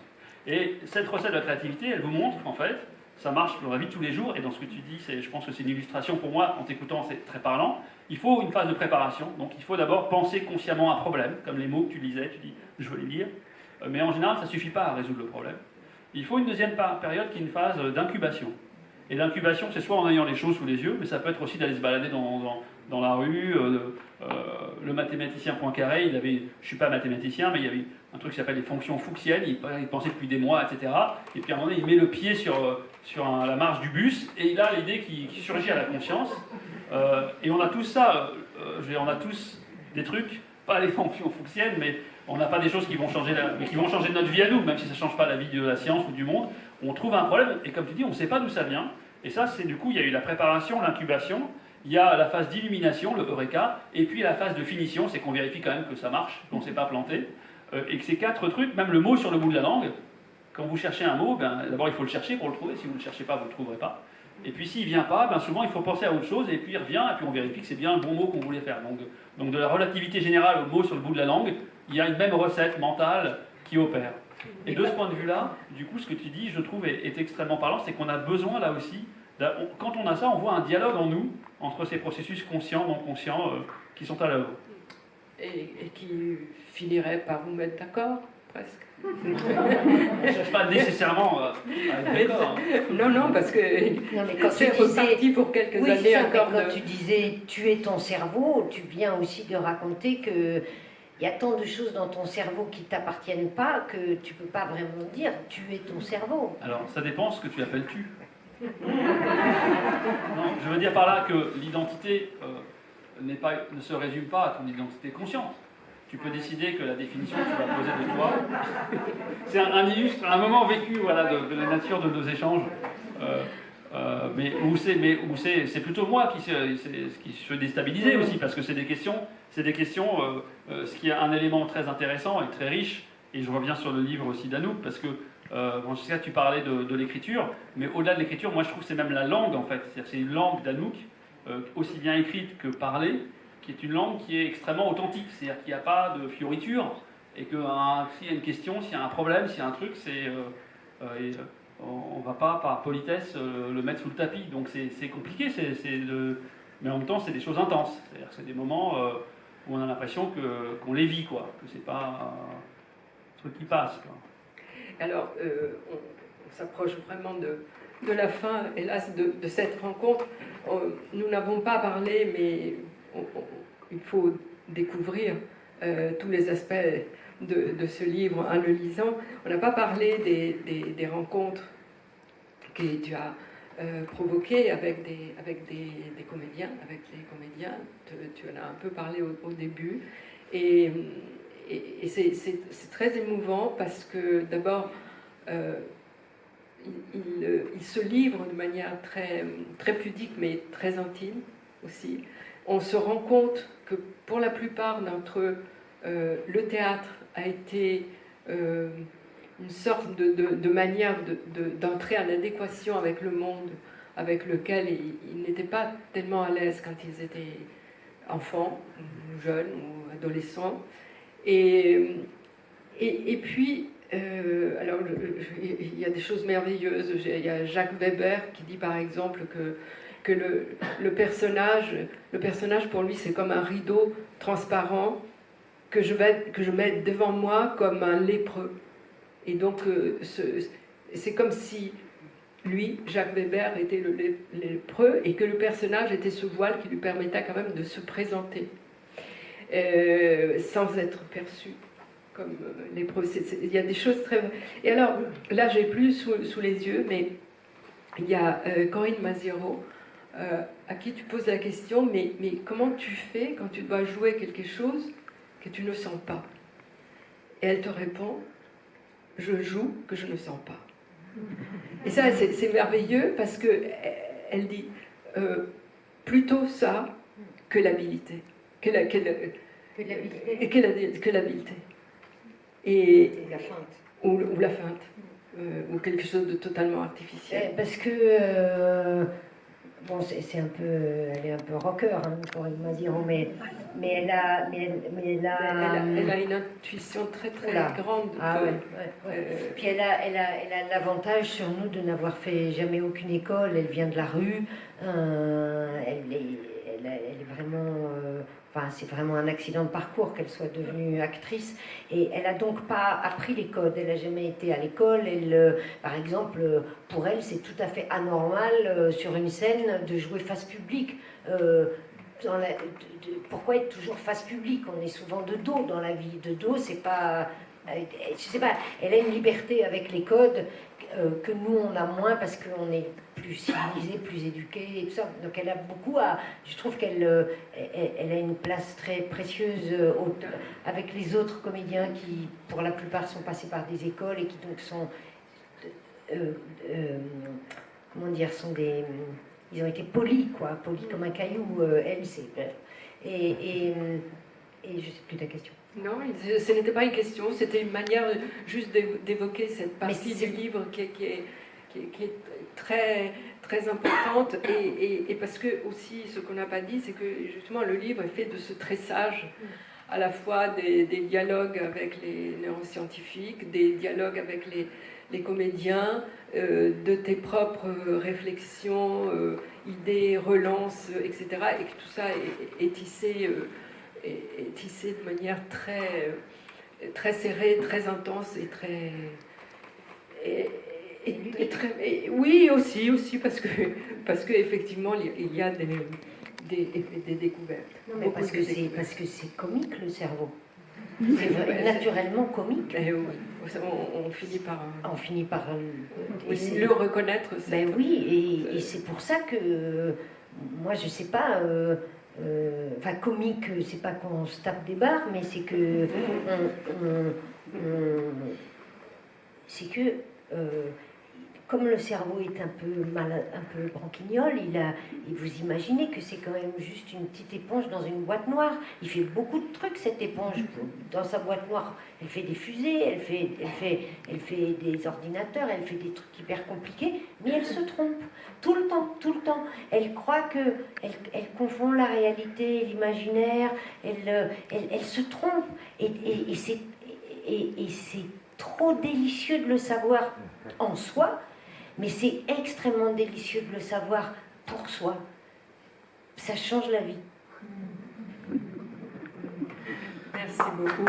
Et cette recette de la créativité, elle vous montre qu'en fait, ça marche dans la vie de tous les jours, et dans ce que tu dis, je pense que c'est une illustration pour moi, en t'écoutant, c'est très parlant. Il faut une phase de préparation, donc il faut d'abord penser consciemment à un problème, comme les mots que tu lisais, tu dis « je veux les lire », mais en général, ça ne suffit pas à résoudre le problème. Il faut une deuxième période qui est une phase d'incubation. Et l'incubation, c'est soit en ayant les choses sous les yeux, mais ça peut être aussi d'aller se balader dans la rue. Le mathématicien Poincaré, je ne suis pas mathématicien, mais il y avait un truc qui s'appelle les fonctions fuchsiennes, il pensait depuis des mois, etc. Et puis à un moment donné, il met le pied sur la marche du bus, et il a l'idée qui surgit à la conscience. Et on a tous ça, on a tous des trucs, pas les fonctions fuchsiennes, mais on n'a pas des choses qui vont changer notre vie à nous, même si ça ne change pas la vie de la science ou du monde. On trouve un problème, et comme tu dis, on ne sait pas d'où ça vient. Et ça, c'est du coup, il y a eu la préparation, l'incubation, il y a la phase d'illumination, le Eureka, et puis la phase de finition, c'est qu'on vérifie quand même que ça marche, qu'on ne s'est pas planté. Et que ces 4 trucs, même le mot sur le bout de la langue, quand vous cherchez un mot, d'abord il faut le chercher pour le trouver, si vous ne le cherchez pas, vous ne le trouverez pas. Et puis s'il ne vient pas, souvent il faut penser à autre chose, et puis il revient, et puis on vérifie que c'est bien le bon mot qu'on voulait faire. Donc de la relativité générale au mot sur le bout de la langue, il y a une même recette mentale qui opère. Et de ce point de vue-là, du coup, ce que tu dis, je trouve, est extrêmement parlant, c'est qu'on a besoin, là aussi, quand on a ça, on voit un dialogue en nous, entre ces processus conscients, non conscients, qui sont à l'œuvre. Et qui finirait par vous mettre d'accord, presque. On ne cherche pas nécessairement à être d'accord. Non, parce que c'est reparti pour quelques années encore. Quand tu disais tuer ton cerveau, tu viens aussi de raconter que il y a tant de choses dans ton cerveau qui ne t'appartiennent pas que tu ne peux pas vraiment dire tu es ton cerveau. Alors, ça dépend ce que tu appelles tu. Non, je veux dire par là que l'identité ne se résume pas à ton identité consciente. Tu peux décider que la définition que tu vas poser de toi, c'est un illustre, un moment vécu voilà, de la nature de nos échanges. Mais c'est plutôt moi qui se déstabilisais aussi, parce que c'est des questions, ce qui est un élément très intéressant et très riche, et je reviens sur le livre aussi d'Anouk, parce que, Francesca, tu parlais de l'écriture, mais au-delà de l'écriture, moi je trouve que c'est même la langue, en fait, c'est-à-dire c'est une langue d'Anouk, aussi bien écrite que parlée, qui est une langue qui est extrêmement authentique, c'est-à-dire qu'il n'y a pas de fioriture, et que s'il y a une question, s'il y a un problème, s'il y a un truc, on ne va pas, par politesse, le mettre sous le tapis. Donc c'est compliqué, mais en même temps, c'est des choses intenses. C'est-à-dire que c'est des moments où on a l'impression qu'on les vit, quoi, que c'est pas un truc qui passe, quoi. Alors, on s'approche vraiment de la fin, hélas, de cette rencontre. Nous n'avons pas parlé, mais il faut découvrir tous les aspects de ce livre en le lisant. On n'a pas parlé des rencontres que tu as provoquées avec des comédiens, avec les comédiens. Tu en as un peu parlé au début. Et c'est très émouvant parce que d'abord, il se livre de manière très, très pudique mais très intime aussi. On se rend compte que pour la plupart d'entre eux, le théâtre a été une sorte de manière d'entrer en adéquation avec le monde avec lequel ils n'étaient pas tellement à l'aise quand ils étaient enfants, ou jeunes, ou adolescents. Et puis, alors, il y a des choses merveilleuses. Il y a Jacques Weber qui dit par exemple que le personnage pour lui c'est comme un rideau transparent que je mets devant moi comme un lépreux. Et donc c'est comme si lui, Jacques Weber, était le lépreux et que le personnage était ce voile qui lui permettait quand même de se présenter sans être perçu comme lépreux. Il y a des choses très... Et alors, là j'ai plus sous les yeux, mais il y a Corinne Maziero à qui tu poses la question, mais comment tu fais quand tu dois jouer quelque chose que tu ne sens pas? Et elle te répond, je joue que je ne sens pas. Et ça, c'est merveilleux parce qu'elle dit plutôt ça que l'habilité. Que l'habileté. Et la feinte. Ou la feinte. Ou quelque chose de totalement artificiel. Parce que... bon, elle est un peu rocker, hein, Corinne Maziero, mais elle a une intuition très très grande. Ah ouais. Puis elle a l'avantage sur nous de n'avoir fait jamais aucune école. Elle vient de la rue. Elle est vraiment... Enfin, c'est vraiment un accident de parcours qu'elle soit devenue actrice. Et elle n'a donc pas appris les codes. Elle n'a jamais été à l'école. Par exemple, pour elle, c'est tout à fait anormal sur une scène de jouer face publique. Pourquoi être toujours face publique? On est souvent de dos dans la vie. De dos, c'est pas... Je sais pas, elle a une liberté avec les codes que nous, on a moins parce qu'on est plus civilisé, plus éduqué et tout ça. Donc elle a beaucoup à... Je trouve qu'elle a une place très précieuse avec les autres comédiens qui, pour la plupart, sont passés par des écoles et qui donc sont... comment dire, sont des... Ils ont été polis, quoi, polis comme un caillou. Elle, c'est... Et je sais plus ta question. Non, ce n'était pas une question, c'était une manière juste d'évoquer cette partie du livre qui est très, très importante. Et parce que aussi, ce qu'on n'a pas dit, c'est que justement le livre est fait de ce tressage à la fois des dialogues avec les neuroscientifiques, des dialogues avec les comédiens, de tes propres réflexions, idées, relances, etc. Et que tout ça est tissé... est tissé de manière très, très serrée, très intense et très... oui, aussi parce que effectivement il y a des découvertes. Non, mais parce que c'est comique le cerveau. C'est vrai, naturellement comique. Et oui, on finit par... On finit par... le reconnaître. Ben oui, et c'est pour ça que... moi, je sais pas... enfin, comique, c'est pas qu'on se tape des barres, mais c'est que... c'est que... comme le cerveau est un peu branquignol, vous imaginez que c'est quand même juste une petite éponge dans une boîte noire. Il fait beaucoup de trucs, cette éponge, dans sa boîte noire. Elle fait des fusées, elle fait des ordinateurs, elle fait des trucs hyper compliqués, mais elle se trompe. Tout le temps. Elle croit que... Elle confond la réalité et l'imaginaire, elle se trompe. Et c'est trop délicieux de le savoir en soi, mais c'est extrêmement délicieux de le savoir pour soi. Ça change la vie. Merci beaucoup.